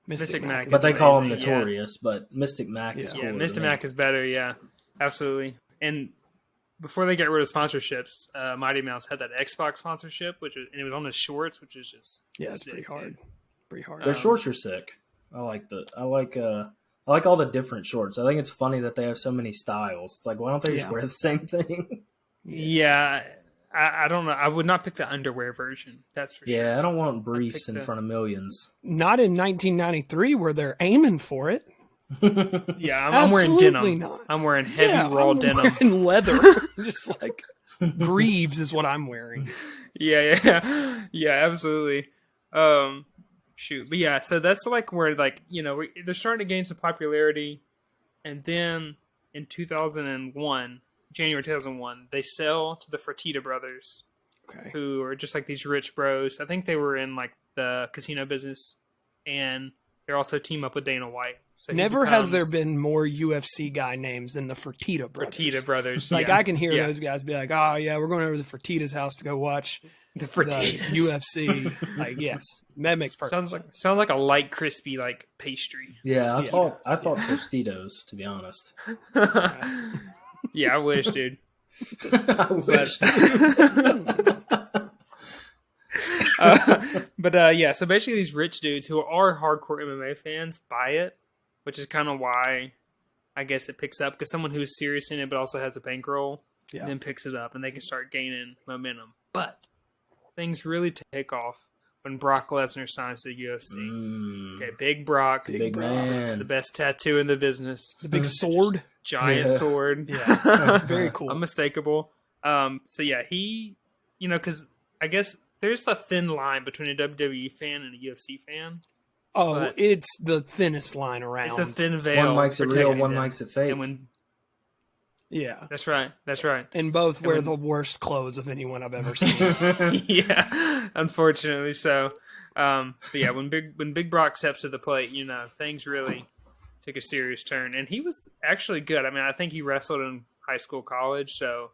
Mystic Mac. Mac But they call him amazing, yeah. Notorious, but Mystic Mac is Yeah. cool. Yeah, Mr. Mac is better. Yeah, absolutely. And before they got rid of sponsorships, Mighty Mouse had that Xbox sponsorship, and it was on his shorts, which is just It's sick, pretty hard. dude. Pretty hard. Their shorts are sick. I like all the different shorts. I think it's funny that they have so many styles. It's like, why don't they just Yeah. wear the same thing? Yeah, I don't know. I would not pick the underwear version. That's for sure. Yeah, I don't want briefs in the- front of millions. Not in 1993 where they're aiming for it. Yeah, I'm wearing Absolutely denim. not. I'm wearing heavy Yeah, raw I'm denim. wearing leather. Just like Greaves is what I'm wearing. Yeah, absolutely. Shoot, but yeah, so that's like where they're starting to gain some popularity, and then in 2001, January 2001, they sell to the Fertitta brothers, Okay. who are just like these rich bros. I think they were in like the casino business, and they're also team up with Dana White. So he Never has there becomes been more UFC guy names than the Fertitta brothers. Fertitta brothers. Like yeah. I can hear Yeah. those guys be like, "Oh yeah, we're going over to the Fertitta's house to go watch the the Fertittas. UFC." Like yes, that makes perfect sense. Sounds like a light crispy like pastry. Yeah, I Yeah. thought Tostitos, to be honest. Yeah, I wish, dude. I wish. Yeah, so basically these rich dudes who are hardcore MMA fans buy it, which is kind of why I guess it picks up, because someone who's serious in it but also has a bankroll Yeah. then picks it up and they can start gaining momentum. But things really take off when Brock Lesnar signs to the UFC. Okay, Big Brock, Big man. the best tattoo in the business, The big sword. giant Yeah. sword. Yeah. Very cool. Unmistakable. So yeah, he, because I guess there's a thin line between a WWE fan and a UFC fan. Oh, but- it's the thinnest line around. It's a thin veil. One makes it real, protecting one them. makes it fake. And when Yeah. That's right. That's right. And both wear the worst clothes of anyone I've ever seen. Yeah, unfortunately so. But yeah, when Big Brock steps to the plate, things really took a serious turn. And he was actually good. I mean, I think he wrestled in high school, college. So,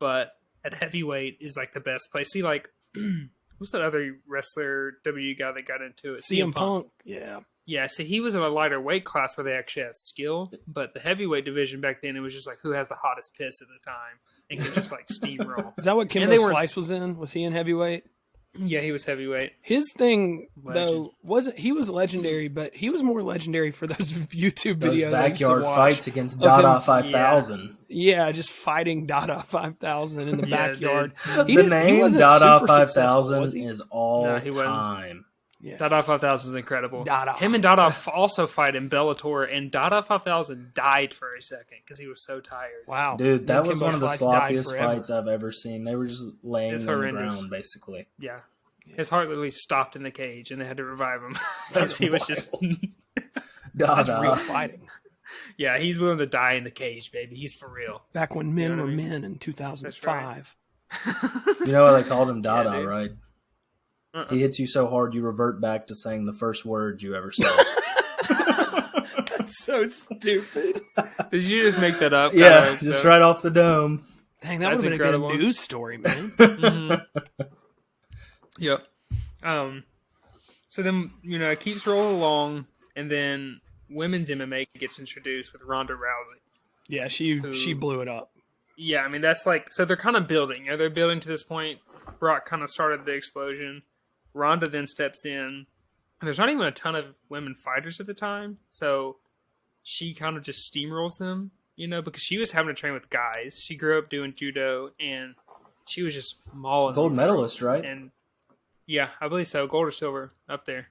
but at heavyweight is like the best place. See, like, who's that other wrestler, W guy that got into it? CM Punk. Yeah. Yeah, so he was in a lighter weight class where they actually have skill, but the heavyweight division back then, it was just like who has the hottest piss at the time and can just like steamroll. Is that what Kimbo Slice was in? Was he in heavyweight? Yeah, he was heavyweight. His thing, though, he was legendary, but he was more legendary for those YouTube videos. Backyard fights against Dada 5000. Yeah, just fighting Dada 5000 in the backyard. The name Dada 5000 is all time. Yeah. Dada 5000 is incredible. Dada. Him and Dada also fight in Bellator, and Dada 5000 died for a second because he was so tired. Wow. Dude, that was one of the sloppiest fights I've ever seen. They were just laying on the ground, basically. Yeah. His heart literally stopped in the cage, and they had to revive him. Because he was just... That's real fighting. Yeah, he's willing to die in the cage, baby. He's for real. Back when men were men in 2005. Right. You know why they called him Dada, right? He hits you so hard you revert back to saying the first words you ever said. That's so stupid. Did you just make that up? Yeah, just right off the dome. Dang, that would have been a good news story, man. Mm-hmm. Yep. So then, it keeps rolling along, and then women's MMA gets introduced with Ronda Rousey. Yeah, she blew it up. Yeah, I mean, that's like, so they're kind of building. They're building to this point. Brock kind of started the explosion. Ronda then steps in. And there's not even a ton of women fighters at the time, so she kind of just steamrolls them, because she was having to train with guys. She grew up doing judo, and she was just mauling. Gold medalist, right? And yeah, I believe so. Gold or silver up there.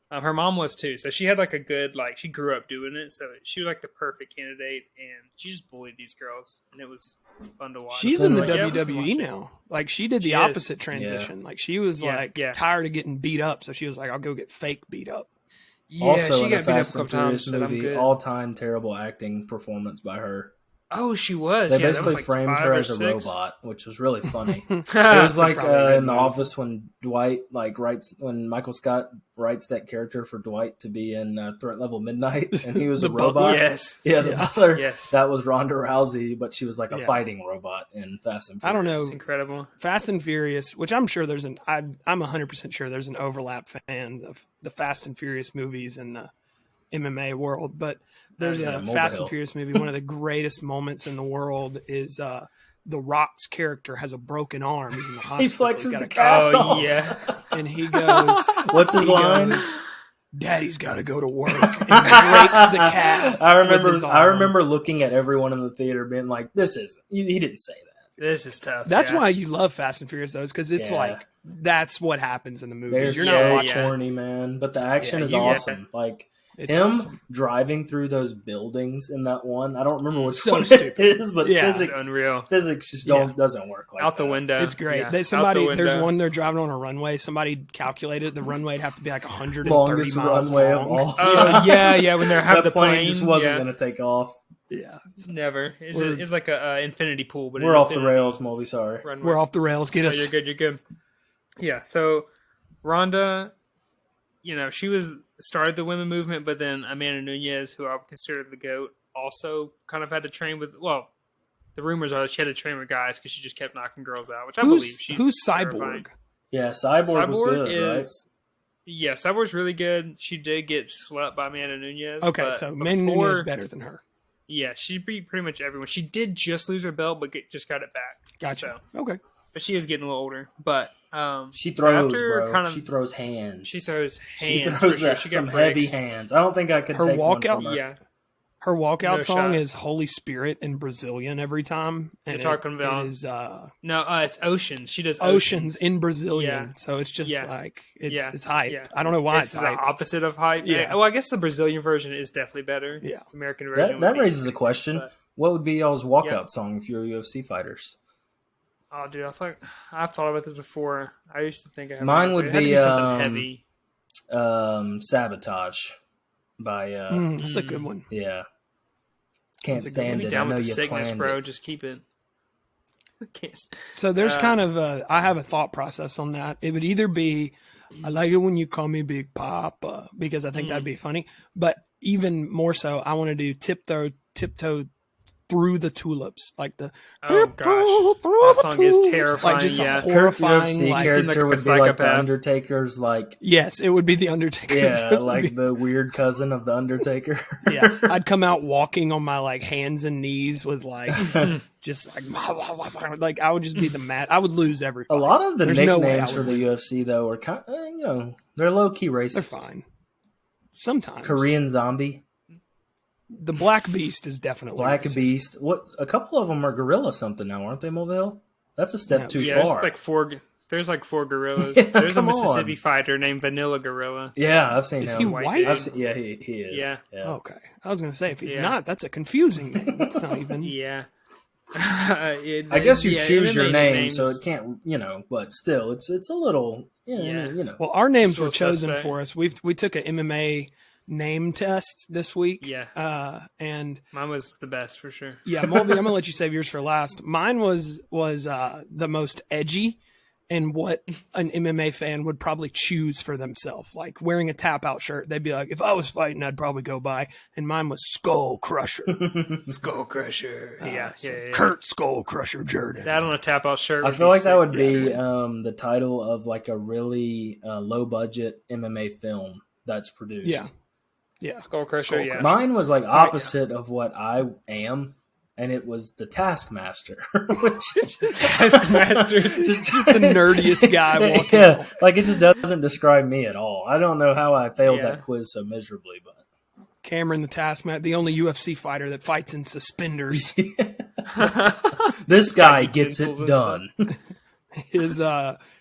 Her mom was too, so she had like a good, she grew up doing it, so she was like the perfect candidate, and she just bullied these girls, and it was fun to watch. She's in the WWE now. Like, she did the opposite transition. Yeah. Like, she was tired of getting beat up, so she was like, I'll go get fake beat up. Yeah, also, she got beat up a couple times. Movie, all-time terrible acting performance by her. Oh, she was. They basically framed her as a robot, which was really funny. It was like in The Office when Dwight when Michael Scott writes that character for Dwight to be in Threat Level Midnight, and he was a robot. Yes, the butler. Yes, that was Ronda Rousey, but she was like a fighting robot in Fast and Furious. I don't know. It's incredible. Fast and Furious, which I'm sure I'm 100% sure there's an overlap fan of the Fast and Furious movies and the MMA world, but there's a Fast and Furious movie. One of the greatest moments in the world is The Rock's character has a broken arm. He's in the hospital. He flexes the cast off. Yeah. And he goes, what's his line? Daddy's got to go to work. And breaks the cast. I remember looking at everyone in the theater being like, this is, he didn't say that. This is tough. That's why you love Fast and Furious, though, because it's like, that's what happens in the movies. You're not watching corny, man. But the action is awesome. Like, it's awesome. Driving through those buildings in that one. I don't remember which one it is, but physics just doesn't work like out the window. It's great. Yeah. There's one they're driving on a runway. Somebody calculated the runway would have to be like 130 longest miles runway long. of all. When they're having the plane just wasn't going to take off. Yeah, never. It's like a infinity pool, but we're off the rails, Mulvi. Sorry, we're off the rails. Get us. You're good. Yeah. So Ronda, she started the women movement, but then Amanda Nunes, who I would consider the GOAT, also kind of had to train with. Well, the rumors are that she had to train with guys because she just kept knocking girls out, which I believe. Who's Cyborg? Yeah, Cyborg was good, right? Yeah, Cyborg's really good. She did get slept by Amanda Nunes. Okay, so Amanda Nunes is better than her. Yeah, she beat pretty much everyone. She did just lose her belt, but just got it back. Gotcha. So, okay. But she is getting a little older. But she throws, bro. She throws hands. She throws some heavy hands. I don't think I could take walkout. One from her. Yeah. Her walkout song is Holy Spirit in Brazilian every time. And you're talking about it's Oceans. She does Oceans in Brazilian. So it's just it's hype. Yeah. I don't know why it's hype. The opposite of hype. Yeah. Well, I guess the Brazilian version is definitely better. Yeah. American version. That raises a question. What would be y'all's walkout song if you were UFC fighters? Oh, dude, I've thought about this before. I used to think I had mine would be something heavy. Sabotage by that's a good one. Yeah. Can't That's a good stand Be it. I down know with the you sickness, planned bro. it. Just keep it. So there's kind of I have a thought process on that. It would either be, I like it when you call me Big Papa, because I think that'd be funny. But even more so, I want to do tiptoe through the tulips, like the Oh gosh, through that the song is tulips. terrifying. Like just Yeah, a horrifying, Kurt UFC like, seem character like a would be like the psychopath. Undertaker's, like, yes, it would be the Undertaker. yeah, It would like be- the weird cousin of the Undertaker. yeah, I'd come out walking on my like hands and knees with like just like I would just be the mad. I would lose every A fight. lot of the There's no way I nicknames for would the win. UFC though are kind, they're low key racist. They're fine. Sometimes Korean Zombie, the Black Beast is definitely Black racist. Beast. What? A couple of them are Gorilla something now, aren't they, Mulville? That's a step No. too yeah. far. There's like four gorillas. Yeah, There's a come Mississippi on. fighter named Vanilla Gorilla. Yeah, I've seen Is him. he White white? dude. I've seen, yeah, he is. Yeah. Okay, I was gonna say if he's Yeah. not, that's a confusing name. That's not even. Yeah. I guess you choose your MMA name, names- so it can't, but still, it's a little, Yeah. Well, our names Still were chosen suspect. for us. We took an MMA name test this week. Yeah. And Mine was the best for sure. yeah, Mulvi, I'm gonna let you save yours for last. Mine was the most edgy, and what an MMA fan would probably choose for themselves. Like wearing a tap out shirt, they'd be like, if I was fighting, I'd probably go by. And mine was Skull Crusher. Skull Crusher. So yeah. Kurt Skull Crusher Jordan. That on a tap out shirt. I would feel be like that sick would for be sure. the title of like a really low budget MMA film that's produced. Yeah. Skull Crusher. Yeah. Mine was like opposite of what I am, and it was the Taskmaster, which Taskmasters. just the nerdiest guy walking. yeah, like it just doesn't describe me at all. I don't know how I failed Yeah. that quiz so miserably, but Cameron the Taskmaster, the only UFC fighter that fights in suspenders. this guy like gets it utensils and done. His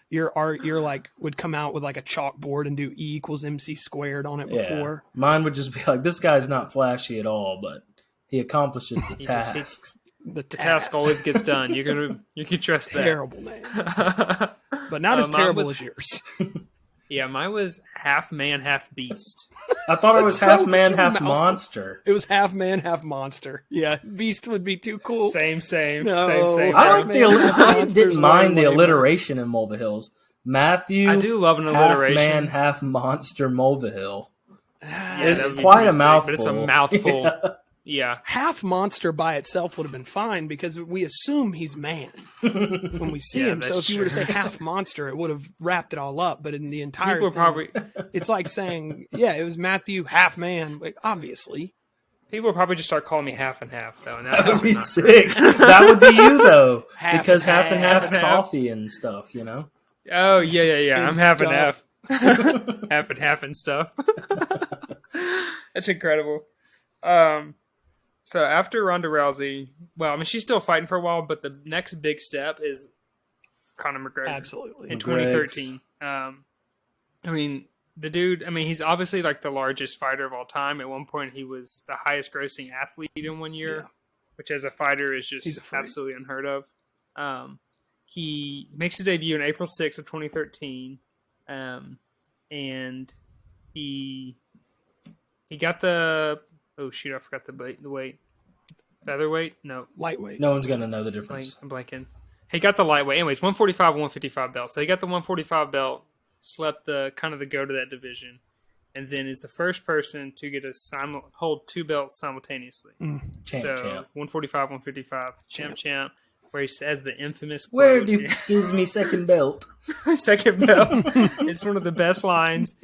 you're like would come out with like a chalkboard and do E equals MC squared on it before. Mine would just be like, this guy's not flashy at all, but he accomplishes the just- tasks. The Task always gets done. You can trust that. terrible name, but not as Mine terrible was- as yours. Yeah, mine was half man, half beast. I thought it was That's half so man, much half mouthful. monster. It was half man, half monster. Yeah, Beast would be too cool. Same. No. Same. I Half like man, half I monster's didn't mind way the better. alliteration in Mulvihills. Matthew, I do love an half alliteration. man, half monster, Mulvihill. Yeah, It's that would be quite pretty a sick, mouthful. but it's a mouthful. Yeah. Yeah. Half monster by itself would have been fine because we assume he's man when we see Yeah, him. So that's if you were to say true. half monster, it would have wrapped it all up. But in the entire People thing, probably it's like saying, yeah, it was Matthew half man. Like, obviously, people would probably just start calling me half and half though, and That would be not- sick. That would be you though, Half because and half and half half and half. coffee and stuff. Oh yeah. I'm And half and stuff. half, half and stuff. That's incredible. So after Ronda Rousey, well, I mean she's still fighting for a while, but the next big step is Conor McGregor. absolutely. In 2013. I mean, the dude, he's obviously like the largest fighter of all time. At one point, he was the highest grossing athlete in 1 year, Yeah. which as a fighter is He's just a freak. absolutely unheard of. He makes his debut on April 6th of 2013. And he got the, oh shoot, I forgot the weight. Featherweight? No, Lightweight. No one's gonna know the difference. I'm blanking. He got the lightweight. Anyways, 145, 155 belt. So he got the 145 belt, slept the go to that division, and then is the first person to get hold two belts simultaneously. Champ. 145, 155, champ, where he says the infamous Where quote, do you gives me second belt? second belt. It's one of the best lines,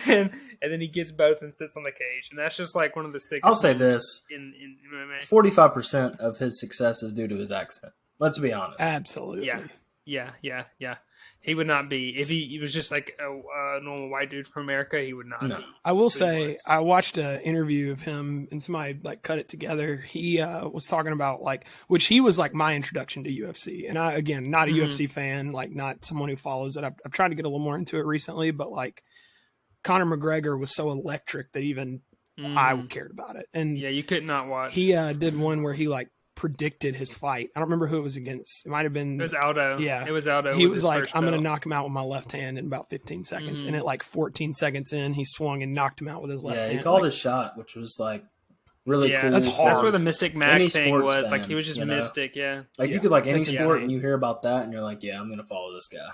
and then he gets both and sits on the cage, and that's just like one of the sickest. I'll say moments this: in MMA. 45% of his success is due to his accent. Let's be honest. Absolutely. Yeah. He would not be if he was just like a normal white dude from America. He would not No. be. I will Who he say, was. I watched an interview of him and somebody like cut it together. He was talking about which he was like my introduction to UFC. And I, again, not a UFC fan, like not someone who follows it. I've tried to get a little more into it recently, but like Conor McGregor was so electric that even I cared about it. And Yeah, you could not watch. he did one where he like predicted his fight. I don't remember who it was against. It might have been. It was Aldo. Yeah. It was Aldo. He with was his like, first I'm going to belt. knock him out with my left hand in about 15 seconds. Mhm. And at like 14 seconds in, he swung and knocked him out with his left Yeah, hand. he called Like, his shot, which was like really cool. That's hard. That's where the Mystic Mac Any thing sports was. fan, Like he was just you know? Mystic, yeah. Like Yeah, you could like any that's sport insane. and you hear about that and you're like, yeah, I'm going to follow this guy.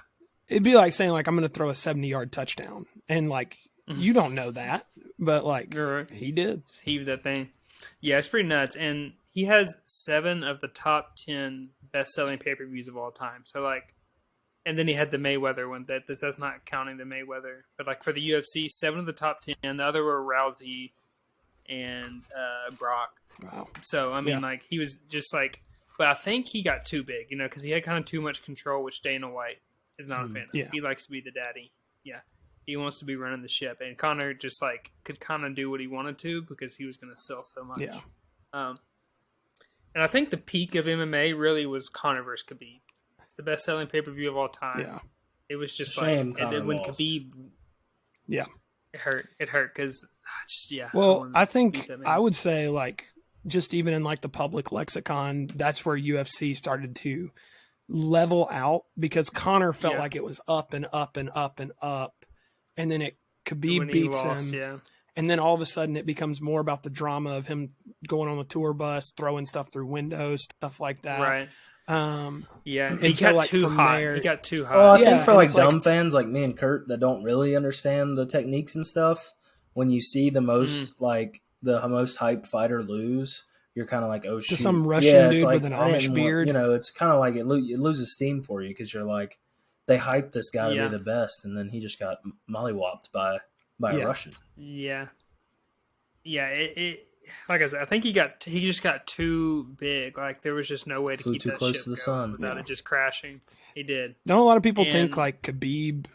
It'd be like saying like I'm going to throw a 70-yard touchdown, and like you don't know that, but like Right. he did. Just heave that thing. Yeah, it's pretty nuts. And he has 7 of the top 10 best-selling pay-per-views of all time. So like, and then he had the Mayweather one. That's not counting the Mayweather, but like for the UFC, 7 of the top 10. The other were Rousey and Brock. Wow. So I mean, Yeah. like he was just like, but I think he got too big, you know, because he had kind of too much control, which Dana White is not a fan of. Yeah. He likes to be the daddy. Yeah, he wants to be running the ship, and Connor just like could kind of do what he wanted to because he was going to sell so much. Yeah. And I think the peak of MMA really was Connor versus Khabib. It's the best-selling pay-per-view of all time. Yeah. It was just Shame like, and then Conor when lost. Khabib, Yeah. it hurt because just yeah. Well, wanted I to think beat that man. I would say like just even in like the public lexicon, that's where UFC started to level out because Connor felt Yeah. like it was up and up and up and up, and then Khabib when he beats lost, him, yeah. and then all of a sudden it becomes more about the drama of him going on the tour bus, throwing stuff through windows, stuff like that. Right. Yeah, he and so, got like, too from hot. there- He got too hot. Well, I Yeah, think for and like it's like- dumb fans like me and Kurt that don't really understand the techniques and stuff, when you see the most like the most hyped fighter lose, you're kind of like, oh shoot, some Russian it's dude like, with an I didn't Amish want- beard. You know, it's kind of like it loses steam for you because you're like, they hyped this guy to Yeah. be the best, and then he just got mollywopped by a Yeah. Russian. Yeah, it like I said, I think he just got too big. Like there was just no way to Flew keep too that close ship to the going sun. without Yeah. it just crashing. He did. Don't a lot of people think And- like Khabib?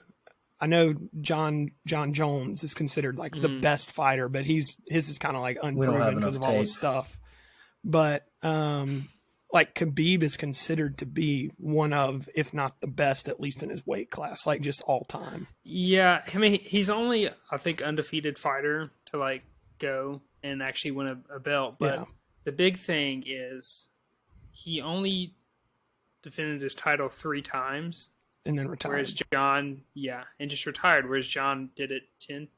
I know John Jones is considered like the best fighter, but his is kind of like don't have unproven because enough of all his tape. stuff. But like Khabib is considered to be one of, if not the best, at least in his weight class, like just all time. Yeah, I mean he's only I think undefeated fighter to like go and actually win a belt. But Yeah. the big thing is he only defended his title 3 times. And then retired. Whereas John, and just retired. Whereas John did it 10,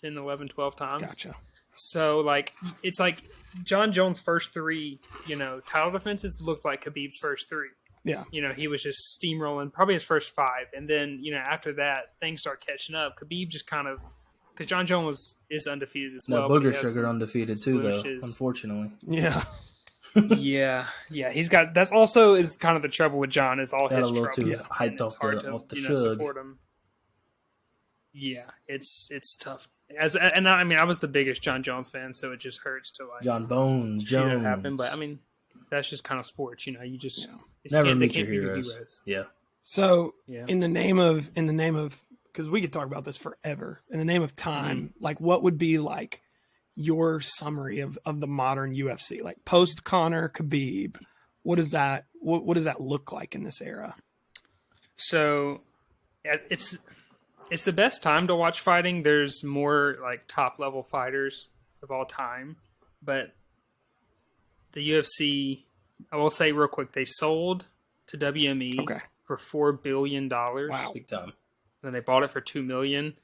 11, 12 times. Gotcha. So, like, it's like John Jones' first 3, title defenses looked like Khabib's first 3. Yeah. He was just steamrolling, probably his first 5. And then, after that, things start catching up. Khabib just kind of, because John Jones is undefeated as That well. but he booger has sugar some undefeated too, though. blemishes. Unfortunately, Yeah. yeah. He's got, that's also is kind of the trouble with John, is all got a his little trouble. too Yeah. hyped And it's off hard the to, shug. support him. Yeah, it's tough. I was the biggest John Jones fan, so it just hurts to like John Bones see that Jones. happen. But I mean, that's just kind of sports, you just it's Never they meet can't your be heroes. Yeah. So Yeah. in the name of, because we could talk about this forever, in the name of time, like what would be like your summary of the modern UFC, like post Conor Khabib? What does that look like in this era? So it's the best time to watch fighting. There's more like top level fighters of all time, but the UFC, I will say real quick, they sold to WME Okay. for $4 billion. Wow. Big time. Then they bought it for $2 million,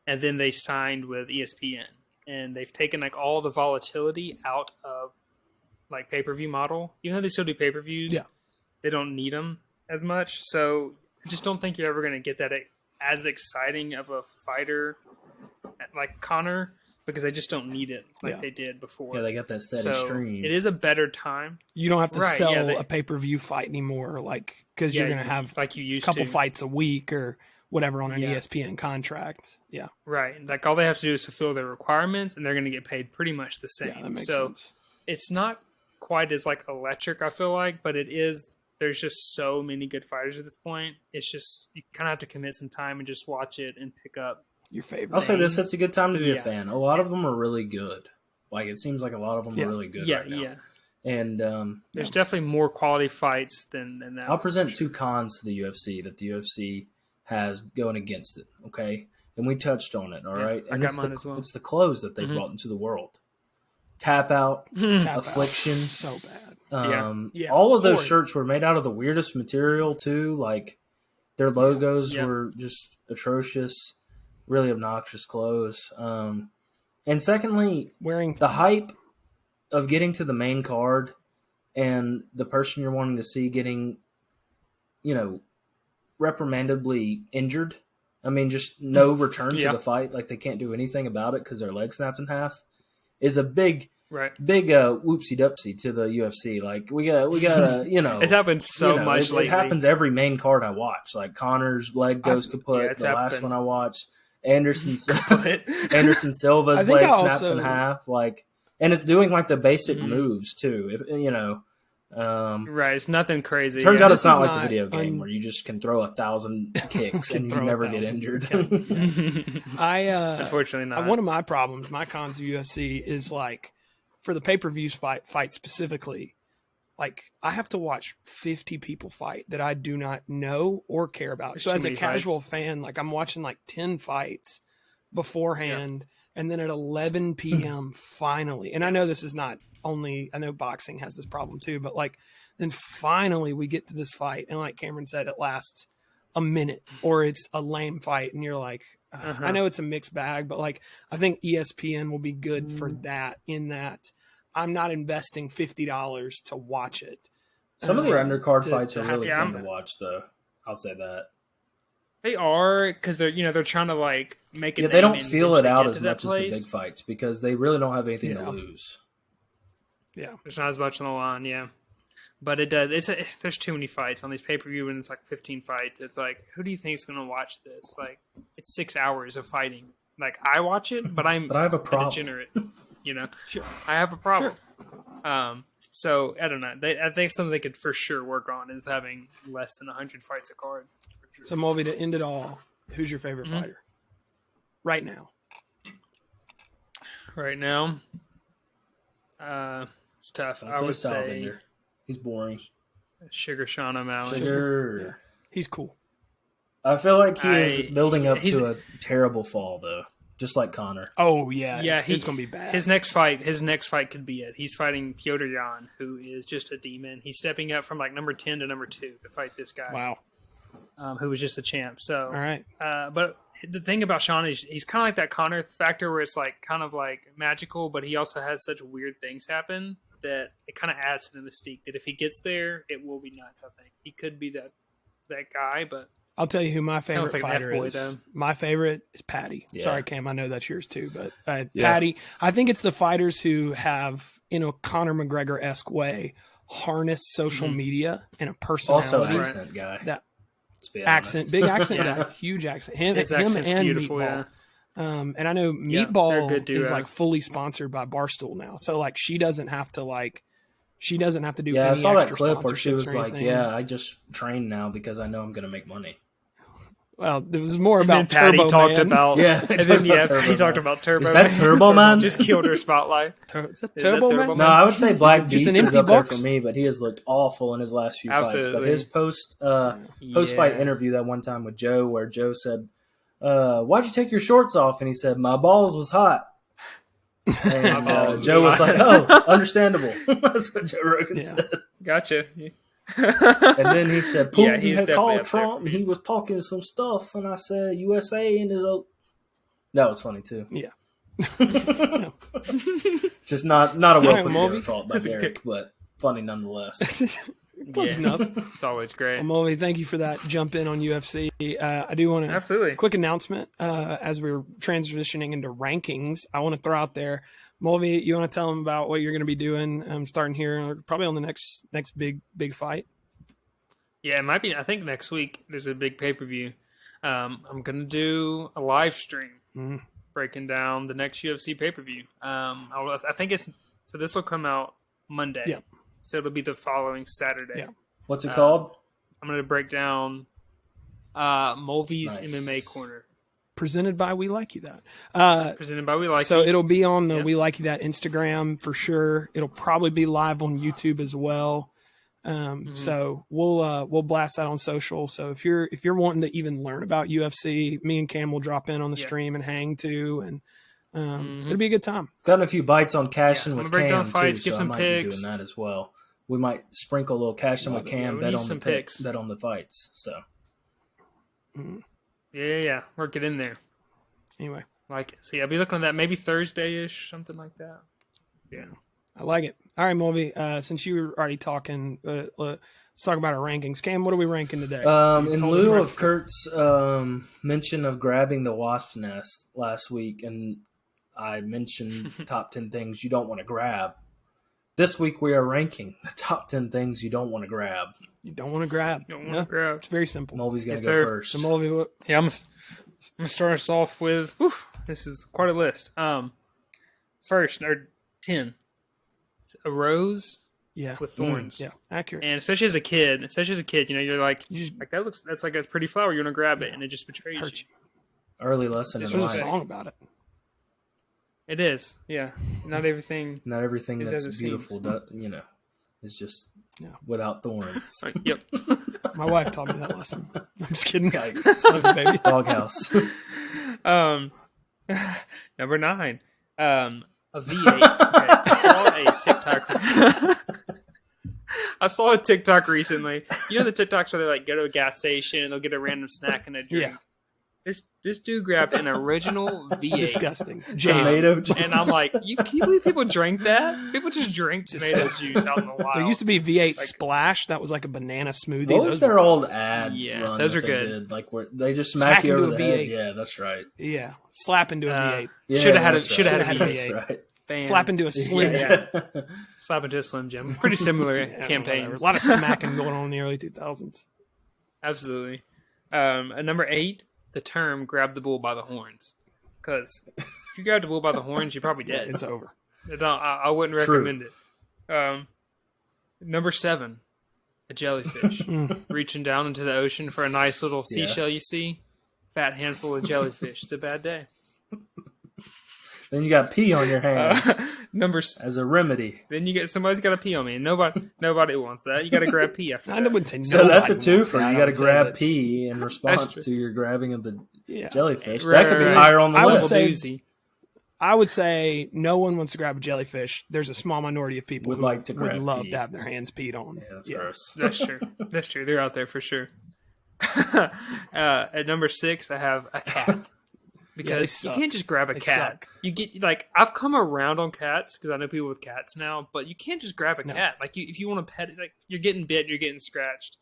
and then they signed with ESPN, and they've taken like all the volatility out of like pay-per-view model. Even though they still do pay-per-views, Yeah. they don't need them as much. So I just don't think you're ever going to get that as exciting of a fighter like Conor, because they just don't need it like Yeah. they did before. Yeah, they got that steady so stream. it is a better time. You don't have to Right, sell yeah, a pay-per-view fight anymore, like because you're going to have like you a used couple to. fights a week or whatever on an Yeah. ESPN contract. Yeah. Right. Like all they have to do is fulfill their requirements, and they're going to get paid pretty much the same. Yeah, that makes so sense. it's not quite as like electric, I feel like, but it is. There's just so many good fighters at this point. It's just you kind of have to commit some time and just watch it and pick up. Your favorite. I'll say this: it's a good time to be a Yeah. fan. A lot of them are really good. Like it seems like a lot of them Yeah. are really good Yeah, right now. yeah. And There's definitely more quality fights than that. I'll present 2 cons to the UFC that the UFC has going against it. Okay, and we touched on it. All Yeah, right, I and got it's mine the, as well. It's the clothes that they Mhm. brought into the world. Tap out, Tap out. Affliction. So bad. Yeah, All of those horrid. shirts were made out of the weirdest material too. Like their logos Yeah. were just atrocious, really obnoxious clothes. And secondly, Wearing the hype of getting to the main card and the person you're wanting to see getting, reprimandably injured. I mean, just no return to the fight, like they can't do anything about it because their leg snapped in half, is a big whoopsie dupsie to the UFC. Like we got It's happened so much lately. It happens every main card I watch. Like Connor's leg goes kaput. The last one I watched, Anderson Silva's leg snaps in half. Like, and it's doing like the basic moves too. Right, it's nothing crazy. Turns out it's not like the video game where you just can throw 1,000 kicks and you never get injured. Unfortunately not. One of my problems, my cons of UFC is like for the pay-per-view fight specifically, like I have to watch 50 people fight that I do not know or care about. There's so as a fights. Casual fan, like I'm watching like 10 fights beforehand and then at 11 p.m. finally, and I know this is not only, I know boxing has this problem too, but like then finally we get to this fight and like Cameron said, it lasts a minute or it's a lame fight and you're like, I know it's a mixed bag, but like I think ESPN will be good for that, in that I'm not investing $50 to watch it. Some of the undercard fights are really fun to watch though. I'll say that. They are, because they're trying to like make it. Yeah, they don't feel it out as much as the big fights because they really don't have anything to lose. Yeah, there's not as much on the line. Yeah, but it does. There's too many fights on these pay-per-view, and it's like 15 fights. It's like, who do you think is going to watch this? Like, it's 6 hours of fighting. Like, I watch it, but I have a problem. Degenerate. Sure. I have a problem. Sure. So I don't know. I think something they could for sure work on is having less than 100 fights a card. Sure. So Mulvi, to end it all, who's your favorite fighter right now? Right now, it's tough. I would say he's boring. Sugar Sean O'Malley. Sugar. Yeah. He's cool. I feel like he is building up to a terrible fall though. Just like Connor. Oh yeah, it's gonna be bad. His next fight could be it. He's fighting Piotr Jan, who is just a demon. He's stepping up from like number 10 to number 2 to fight this guy. Wow. Who was just a champ. So, all right. But the thing about Sean is he's kind of like that Connor factor where it's like kind of like magical, but he also has such weird things happen that it kind of adds to the mystique. That if he gets there, it will be nuts. I think he could be that guy, but. I'll tell you who my favorite like fighter is. Though. My favorite is Patty. Yeah. Sorry, Cam, I know that's yours too, but Patty. I think it's the fighters who have, in a Conor McGregor-esque way, harness social media and a personality. Also, accent guy. That accent, big accent guy, huge accent. Him and beautiful, Meatball. And I know Meatball is like fully sponsored by Barstool now, so like she doesn't have to do. Yeah, any I saw that extra clip where she was sponsorships like, "Yeah, I just train now because I know I'm going to make money." Well, it was more about Patty Turbo talked Man. about he talked about Turbo. Is that Turbo Man? Just killed her spotlight. Is that Turbo Man? No, I would say Black Just Beast an is empty up there box? for me, but he has looked awful in his last few fights. But his post fight interview that one time with Joe, where Joe said, "Why'd you take your shorts off?" And he said, "My balls was hot." And Joe was like, "Oh, understandable." That's what Joe Rogan said. Gotcha. And then he said, Putin he's had definitely called up Trump. He was talking some stuff, and I said, USA in his own. That was funny, too. Yeah. Just not a well put Mulvi. fault by Derek, but funny nonetheless. Close enough. It's always great. Well, Mulvi, thank you for that jump in on UFC. I do want to absolutely quick announcement as we're transitioning into rankings. I want to throw out there, Mulvi, you want to tell them about what you're going to be doing starting here, probably on the next big fight? Yeah, it might be. I think next week there's a big pay-per-view. I'm going to do a live stream breaking down the next UFC pay-per-view. I think so this will come out Monday. Yeah. So it'll be the following Saturday. Yeah. What's it called? I'm going to break down Mulvi's MMA Corner. Presented by We Like You That. Presented by We Like You. So it'll be on the We Like You That Instagram for sure. It'll probably be live on YouTube as well. So we'll blast that on social. So if you're wanting to even learn about UFC, me and Cam will drop in on the stream and hang too, and it'll be a good time. I've gotten a few bites on cashing with break down Cam fights, too, give so some I might picks. be doing that as well. We might sprinkle a little cashing with Cam, bet on the picks, bet on the fights. So yeah, work it in there. Anyway, like it. So yeah, I'll be looking at that maybe Thursday-ish, something like that. Yeah. I like it. All right, Mulvi, since you were already talking, let's talk about our rankings. Cam, what are we ranking today? In lieu of Kurt's mention of grabbing the wasp's nest last week, and I mentioned top 10 things you don't want to grab, this week we are ranking the top 10 things you don't want to grab. You don't want to grab. You don't want to grab. It's very simple. Mulvi's going to Yes, go sir. first. So, Mulvi, what? Yeah, I'm gonna start us off with. This is quite a list. First or 10. It's a rose Yeah. with thorns. Yeah, accurate. And especially as a kid, you're like that's like a pretty flower. You want to grab it, and it just betrays Hurt you. you. Early lesson There's in There's a life. song about it. It is, yeah. Not everything. Not everything It's that's as it beautiful, seems. is just Yeah. without thorns. Yep. My wife taught me that lesson. I'm just kidding. Yikes. Love you, baby. Doghouse. Number 9. A V8. Okay, I saw a TikTok recently. You know the TikToks where they like go to a gas station and they'll get a random snack and a drink. Yeah. This dude grabbed an original V8. Disgusting. Tomato juice. And I'm like, can you believe people drink that? People just drink tomato juice out in the wild. There used to be V8 Like- Splash. That was like a banana smoothie. What was Those their were- old ad? Yeah, run those that are they good. Did? Like where they just Smack smack you into over a the head. V8. Yeah, that's right. Yeah. Slap into a V8. Yeah, Shoulda had a- that's shoulda right. had a That's V8. right. Bam. Slap into a Slim Yeah. Jim. Slap into a Slim Jim. Pretty similar Yeah, whatever. campaigns. A lot of smacking going on in the early 2000s. Absolutely. At number 8, the term "grab the bull by the horns," because if you grab the bull by the horns, you're probably dead. It's over. I wouldn't True. recommend it. Number 7, a jellyfish reaching down into the ocean for a nice little Yeah. seashell. You see, fat handful of jellyfish. It's a bad day. Then you got pee on your hands Number as a remedy. then you get somebody's got to pee on me. And nobody wants that. You got to grab pee after I that. wouldn't say So that's a nobody wants twofer. that. You I got to would say grab that- pee in response true. to your grabbing of the Yeah. jellyfish. Right, That could be right. higher on the I would list. say- doozy. I would say no one wants to grab a jellyfish. There's a small minority of people Would who like to would grab love pee. to have their hands peed on. Yeah, that's gross. That's true. That's true. They're out there for sure. At number 6, I have a cat. they Because you suck. can't just grab a They cat. suck. You get like I've come around on cats because I know people with cats now, but you can't just grab a No. cat. Like if you want to pet it, like you're getting bit, you're getting scratched.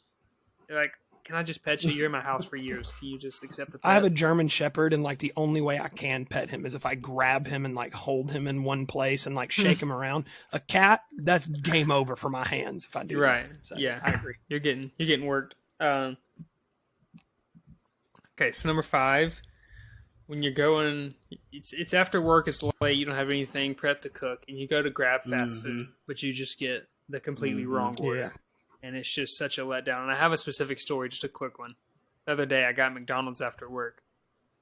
You're like, can I just pet you? You're in my house for years. Can you just accept the pet? I have a German Shepherd, and like the only way I can pet him is if I grab him and like hold him in one place and like shake him around. A cat, that's game over for my hands if I do. You're right. that. So, Yeah. I agree. You're getting worked. Okay, so number 5, when you're going, it's after work, it's late, you don't have anything prepped to cook, and you go to grab fast food, but you just get the completely wrong order, Yeah. and it's just such a letdown. And I have a specific story, just a quick one. The other day, I got McDonald's after work,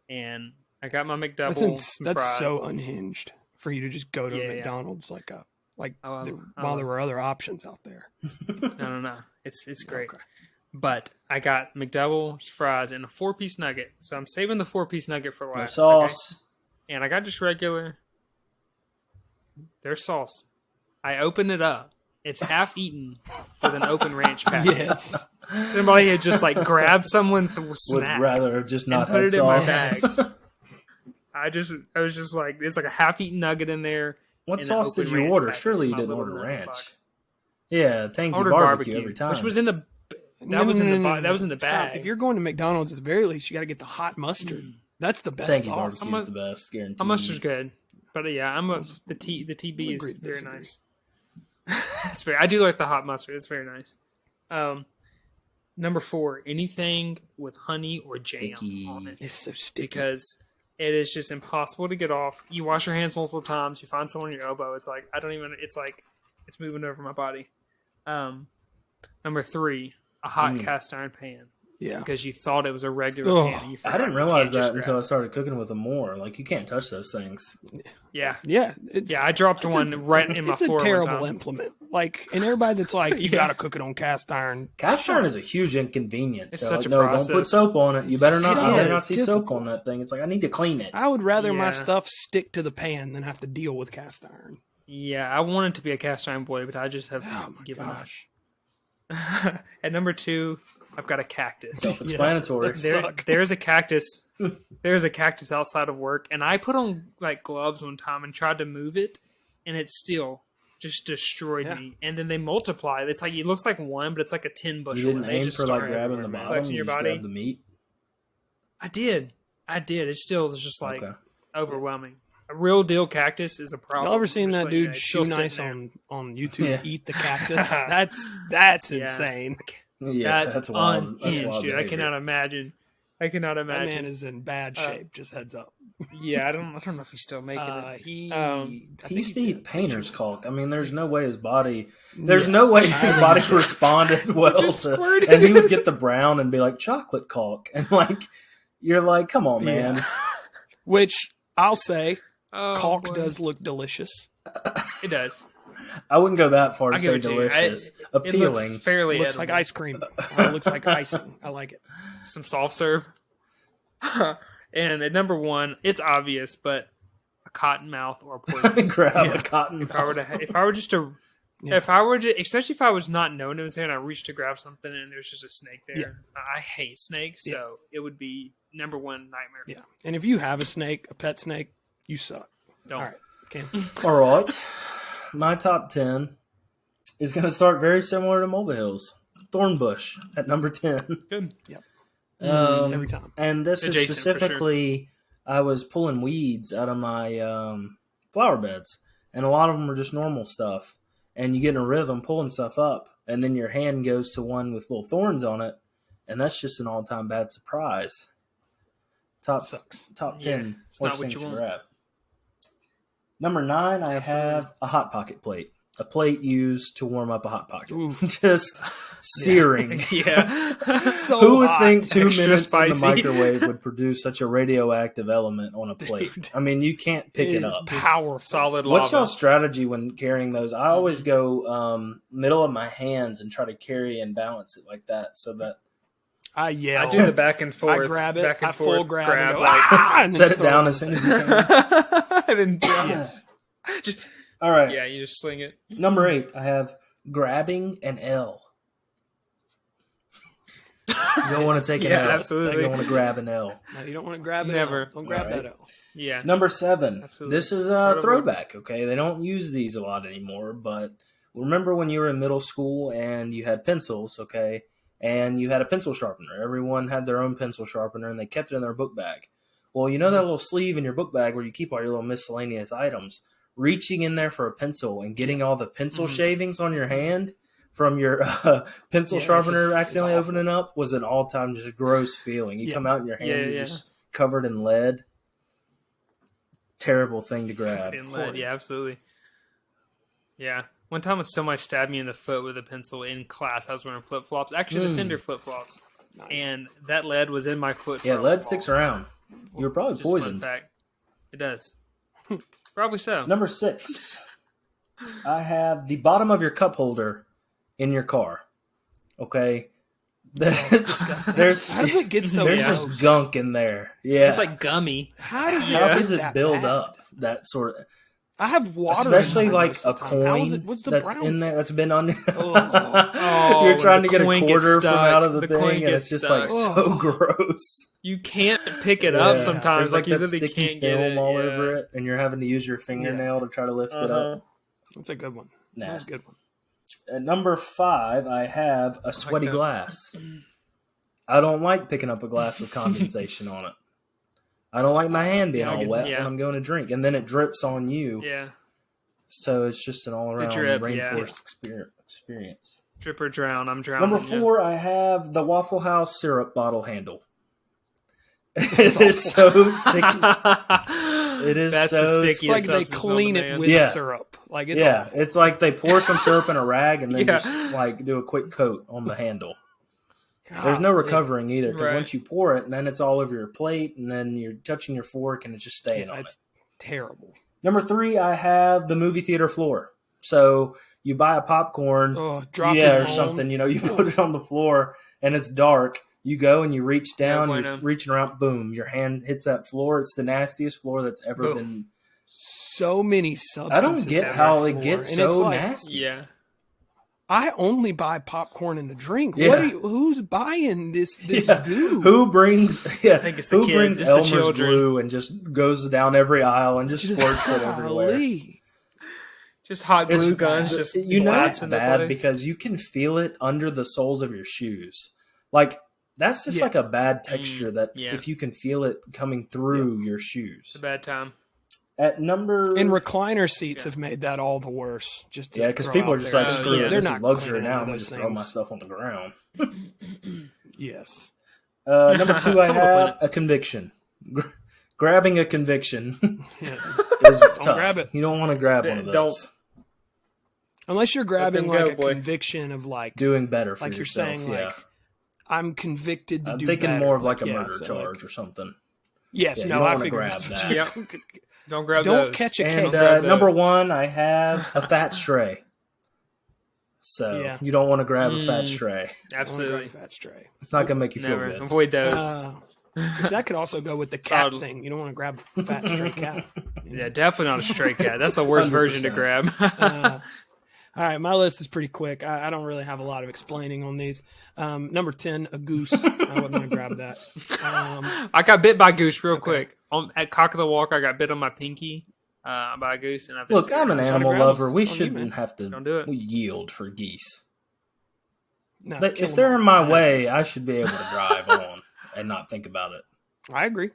and I got my McDouble. some That's fries. so unhinged for you to just go to Yeah, a yeah. McDonald's Oh, while there were other options out there. No. It's great. Okay. But I got McDouble fries and a 4-piece nugget. So I'm saving the 4-piece nugget for No last. sauce. Okay? And I got just regular. There's sauce. I open it up. It's half eaten with an open ranch packet. Yes. Somebody had just like grabbed someone's Would snack rather have just and not put had it in my sauce. bag. I was just like, there's like a half-eaten nugget in there. What and an sauce open did you ranch order? packet Surely in you my didn't little order nugget ranch. box. Yeah, tangy I ordered barbecue every time. which was in the No, that was in the no. that was in the Stop. bag. If you're going to McDonald's, at the very least, you got to get the hot mustard. That's the best tangy sauce. barbecue is the best, guaranteed. How much is good? But yeah, the TB is Agreed, very disagree. nice. It's very. I do like the hot mustard. It's very nice. Number 4, anything with honey or jam Sticky. on it, It's so sticky. because it is just impossible to get off. You wash your hands multiple times. You find someone on your elbow. It's like I don't even. It's like it's moving over my body. Number 3, a hot cast iron pan. Yeah. Because you thought it was a regular Ugh. pan. And you I forgot didn't you realize can't just that until I grab started cooking with them more. Like, you can't touch those things. it. Yeah. Yeah. Yeah, I dropped one right in my It's a floor. terrible one time. implement. Like, and everybody that's like, you Yeah. got to cook it on cast iron. Cast iron is a huge inconvenience. It's So, such like, a no, don't process. put soap on it. You better not. It I better is not see soap difficult. on that thing. It's like I need to clean it. I would rather my Yeah. stuff stick to the pan than have to deal with cast iron. Yeah, I wanted to be a cast iron boy, but I just have Oh my given gosh. up. At number 2, I've got a cactus. Self-explanatory. There's a cactus. There's a cactus outside of work, and I put on like gloves one time and tried to move it, and it still just destroyed Yeah. me. And then they multiply. It's like it looks like one, but it's like a 10 bushel. You didn't and they aim just for like start grabbing the everywhere, man. bottom. Flexing You your just body. grabbed the meat. I did. It still was just like Okay. overwhelming. A real deal cactus is a problem. Y'all ever seen Just that like, you know, dude it's Shoe still Nice sitting there. on YouTube Yeah. eat the cactus? That's Yeah. insane. Yeah, that's wild. That's unhinged, wild dude. I behavior. cannot imagine. That man is in bad Uh, shape. Just heads up. Yeah, I don't know if he's still making it. He Um, I He think used to eat did. painter's caulk. I mean, there's no way his body. Yeah. There's no way his body responded well Just to. squirted And he would his- get the brown and be like chocolate caulk, and like you're like, come on, man. Yeah. Which I'll say, Oh, caulk boy. does look delicious. It does. I wouldn't go that far I to give say it to you. delicious, It appealing. looks fairly It looks like edible. ice cream. It looks like icing. I like it. Some soft serve. And at number one, it's obvious, but a cotton mouth or a poison. Grab a cotton. If I were to, if I were just to, Yeah. if I were to, especially if I was not known to his hand, I reached to grab something and there's just a snake there. Yeah. I hate snakes, so it would be number one nightmare. Yeah. And if you have a snake, a pet snake, you suck. Don't. All right. Cam. All right, my top 10 is going to start very similar to Mulva Hills. Thornbush at number 10. Good. Every time. And this is Adjacent, for specifically, I was pulling weeds out of my flower beds, and a lot of them were just normal stuff. And you get in a rhythm pulling stuff up, and then your hand goes to one with little thorns on it, and that's just an all-time bad surprise. Top Sucks. top Yeah, 10 it's not worst what things you to want. grab. Number 9, I Absolutely. have a Hot Pocket plate. A plate used to warm up a Hot Pocket. Oof. Just searing. Yeah. So Who would hot. think 2 Extra minutes in spicy. the microwave would produce such a radioactive element on a plate? Dude. I mean, you can't pick it is up. powerful. Solid lava. What's y'all's strategy when carrying those? I always go middle of my hands and try to carry and balance it like that, so that I yell. I do the back and forth. I grab it. Back and I forth, full grab and go, like, "Ah!" and then set it throw down on as the soon as thing. you can. and then Yes. just All right, yeah, you just sling it. number 8, I have grabbing an L. You don't want to take an Yeah, L. absolutely. You don't want to grab an L. No, you don't want to grab it. Never. Don't grab All right. that L. Yeah. Number 7. Absolutely. This is Part a of throwback, okay? They don't use these a lot anymore, but remember when you were in middle school and you had pencils, okay? And you had a pencil sharpener. Everyone had their own pencil sharpener and they kept it in their book bag. Well, you know that little sleeve in your book bag where you keep all your little miscellaneous items? Reaching in there for a pencil and getting all the pencil shavings on your hand from your pencil Yeah, sharpener it's accidentally awful. opening up was an all-time just gross feeling. You Yeah. come out and your hand Yeah, is yeah. just covered in lead. Terrible thing to grab. In lead. Yeah, absolutely. Yeah. One time when somebody stabbed me in the foot with a pencil in class, I was wearing flip flops. Actually, the Fender flip flops. Nice. And that lead was in my foot. for Yeah, a lead while. sticks around. You were probably Just a fun poisoned. fact. It does. Probably so. Number 6, I have the bottom of your cup holder in your car. Okay, disgusting. there's How does it get so there's gross? just gunk in there. Yeah, It's like gummy. How does it, how get does it that build bad? up? That sort of, I have water, especially in mine like most a of the time. How is coin it? What's the that's brown in there that's been on. Oh, You're trying when to the get a coin gets quarter from stuck, out of the the thing, coin and gets it's just like stuck. so Oh. gross. You can't pick it up Yeah. sometimes. There's Like you that literally sticky can't get film it. all yeah. over it, and you're having to use your fingernail to try to lift it Uh-huh. up. That's a good one. That's a Nasty. good one. At number 5, I have a sweaty that. glass. I don't like picking up a glass with condensation on it. I don't like my hand being Yeah, I all get wet that. when Yeah. I'm going to drink, and then it drips on you. Yeah. So it's just an all-around drip, yeah. rainforest experience. Drip or drown. I'm drowning. Number yeah. 4, I have the Waffle House syrup bottle handle. It is so sticky. It is That's so the sticky. It's stickiest like they substance clean known to it man. with Yeah. syrup. Like it's Yeah, awful. it's like they pour some syrup in a rag and then Yeah. just like do a quick coat on the handle. There's no Golly. recovering either because Right. once you pour it, and then it's all over your plate, and then you're touching your fork, and it's just staying Yeah, on it. it's terrible. Number 3, I have the movie theater floor. So you buy a popcorn, Oh, drop yeah, your or phone. something. You know, you put it on the floor, and it's dark. You go and you reach down, No you're bueno. reaching around, boom, your hand hits that floor. It's the nastiest floor that's ever Boom. been. So many substances. I don't get on how that it floor, gets and it's so like, nasty. Yeah. I only buy popcorn and a drink. Yeah. What are you, who's buying this Yeah. goo? Who brings? Yeah, think it's the who kids, brings it's the Elmer's children. glue and just goes down every aisle and just squirts it everywhere? Golly. Just hot It's glue guns. Just it's blasting the bad place. because you can feel it under the soles of your shoes. Like that's just like a bad texture that yeah. if you can feel it coming through your shoes. It's a bad time. At number And recliner seats have made that all the worse. Just to because throw people out are just there. like, screw it. They're This not is luxury cleaning now. I'm any going of to those throw my things. stuff on the ground. Yes. Number 2, I Someone will clean have a conviction. Grabbing a conviction Yeah. is tough. grab it. You don't want to grab one of those. Unless you're grabbing Let them like go, a boy. conviction of like Doing better for like yourself. you're saying yeah. like I'm convicted to I'm do thinking better. more of like a yeah, murder so, charge like, or something. yes, Yeah, no, you don't I wanna figured grab that's what that. you- Yep. Don't grab Don't those. catch a And case. number 1, I have a fat stray. So Yeah. you don't want to grab a fat stray. Absolutely. Fat stray. It's not going to make you feel Never. good. Avoid those. Which that could also go with the cat Solid. thing. You don't want to grab a fat stray cat. Yeah, definitely not a stray cat. That's the worst version to 100%. grab. All right, my list is pretty quick. I don't really have a lot of explaining on these. Number 10, a goose. I wouldn't want to grab that. I got bit by a goose real quick. At Cock of the Walk, I got bit on my pinky by a goose. And I've been Look, I'm an Gotta animal grab lover. us. We It's on you, shouldn't man. have to Don't do it. yield for geese. No, But kill if them they're all. in my I way, agree. I should be able to drive on and not think about it. I agree.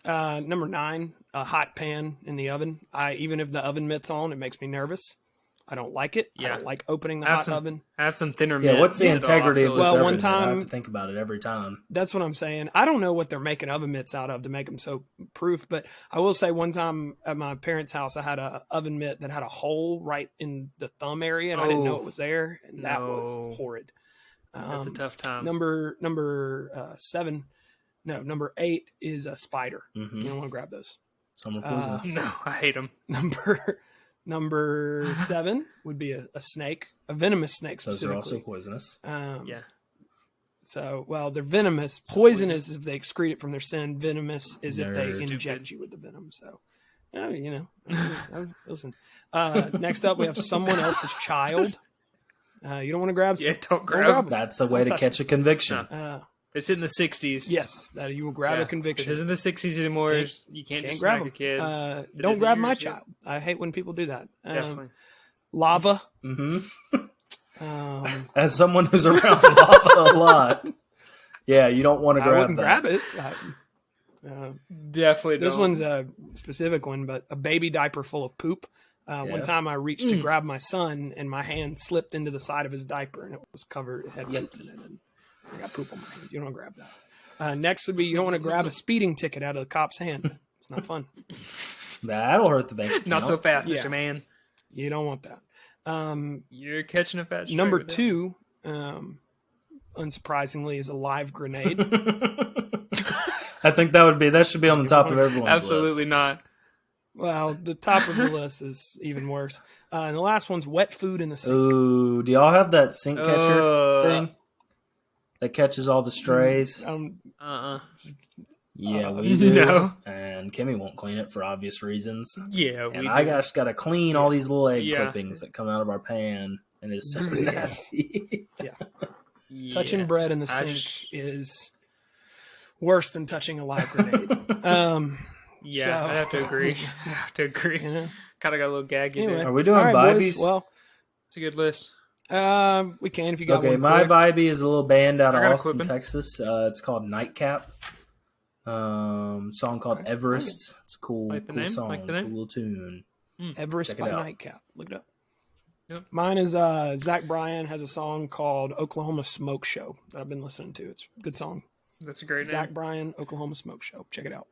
Number 9, a hot pan in the oven. Even if the oven mitt's on, it makes me nervous. I don't like it. I Yeah. don't like opening the Have hot some- oven. I have some thinner Yeah, mitts. what's the That's all I integrity of feel this is- Well, one oven mitt? I have time- to think about it every time. That's what I'm saying. I don't know what they're making oven mitts out of to make them so proof, but I will say one time at my parents' house, I had a oven mitt that had a hole right in the thumb area, and I didn't know it was there, and that No. was horrid. That's a tough time. Number 8 is a spider. Mm-hmm. You don't want to grab those. Some are poisonous. No, I hate them. Number 7 would be a snake, a venomous snake Those specifically. are also poisonous. Yeah. So, well, they're venomous. Poisonous is if they excrete it from their sin. Venomous is if they Nerd. inject you with the venom. So, listen. Next up, we have someone else's child. You don't want to grab. Yeah, don't grab grab them. them. That's a way to catch a conviction. It's in the 60s. Yes, you will grab Yeah. a conviction. This isn't the 60s anymore. Can't- You can't Can't just grab smack a kid. them. It Don't is grab a my year's child. I hate when people do that. Definitely. Lava. Mm-hmm. As someone who's around lava a lot, yeah, you don't want to I grab wouldn't that. grab it. Definitely This don't. one's a specific one, but a baby diaper full of poop. One time I reached to grab my son, and my hand slipped into the side of his diaper, and it was covered. It had poop in it, and I got poop on my hand. You don't want to grab that. Next would be you don't want to grab a speeding ticket out of the cop's hand. It's not fun. That'll hurt the bank account. Not so fast, Yeah. Mr. Man. You don't want that. You're catching a fat stray Number with that. 2, unsurprisingly, is a live grenade. I think that should be on the top of everyone's Absolutely list. not. Well, the top of the list is even worse. And the last one's wet food in the sink. Ooh, do y'all have that sink catcher thing that catches all the strays? Yeah, we do. No. And Kimmy won't clean it for obvious reasons. Yeah, we And do. I just got to clean all these little egg Yeah. clippings that come out of our pan, and it's so nasty. Yeah. Touching bread in the I sink just- is worse than touching a live grenade. Yeah, So- I have to agree. I have to agree. You know? Kind of got a little gag in Anyway, there. Are we doing all right, boys. vibes? Well, It's a good list. we can if you got Okay, one. my quick. vibey is a little band out I of got a Austin, clipping. Texas. It's called Nightcap. Song called Everest. It's a cool, Like the cool name? song, Like the name? cool little tune. Everest Check it by out. Nightcap. Look it up. Yep. Mine is Zach Bryan has a song called Oklahoma Smoke Show that I've been listening to. It's a good song. That's a great Zach name. Bryan, Oklahoma Smoke Show. Check it out.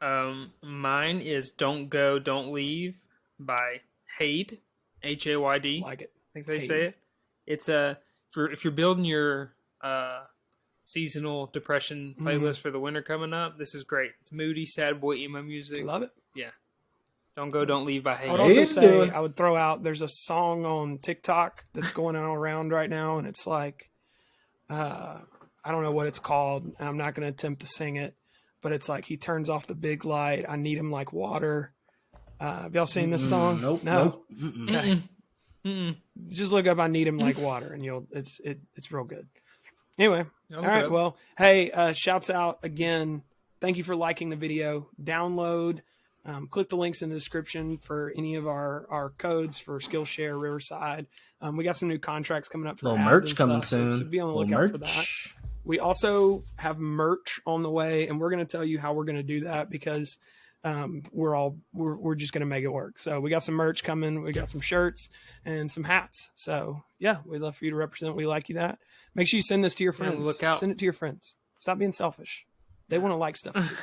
Mine is "Don't Go, Don't Leave" by Hayd, Hayd. Like it. I think they Hayd. say it. It's if you're building your seasonal depression playlist for the winter coming up, this is great. It's moody, sad boy emo music. Love it. Don't Go, Don't Leave by I would Hayd. also Hayd say doing- I would throw out. There's a song on TikTok that's going on around right now, and it's like, I don't know what it's called, and I'm not going to attempt to sing it, but it's like he turns off the big light. I need him like water. Have y'all seen this song? Nope. No. Nope. Mm-mm. Okay. Mm-mm. Just look up "I need him like water" and it's real good. Anyway, I'll all look right. it up. Well, hey, shouts out again. Thank you for liking the video. Download Click the links in the description for any of our codes for Skillshare, Riverside. We got some new contracts coming up for Little ads merch and coming stuff, soon. So be on the Little lookout for merch. that. We also have merch on the way, and we're going to tell you how we're going to do that because we're just going to make it work. So we got some merch coming. We got some shirts and some hats. So yeah, we'd love for you to represent. We like you that. Make sure you send this to your friends. look out. Send it to your friends. Stop being selfish. They want to like stuff too.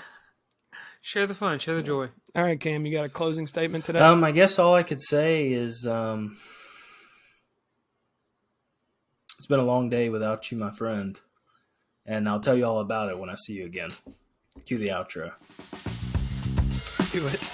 Share the fun, share the joy. All right, Cam, you got a closing statement today? I guess all I could say is it's been a long day without you, my friend. And I'll tell you all about it when I see you again. Cue the outro. Do it.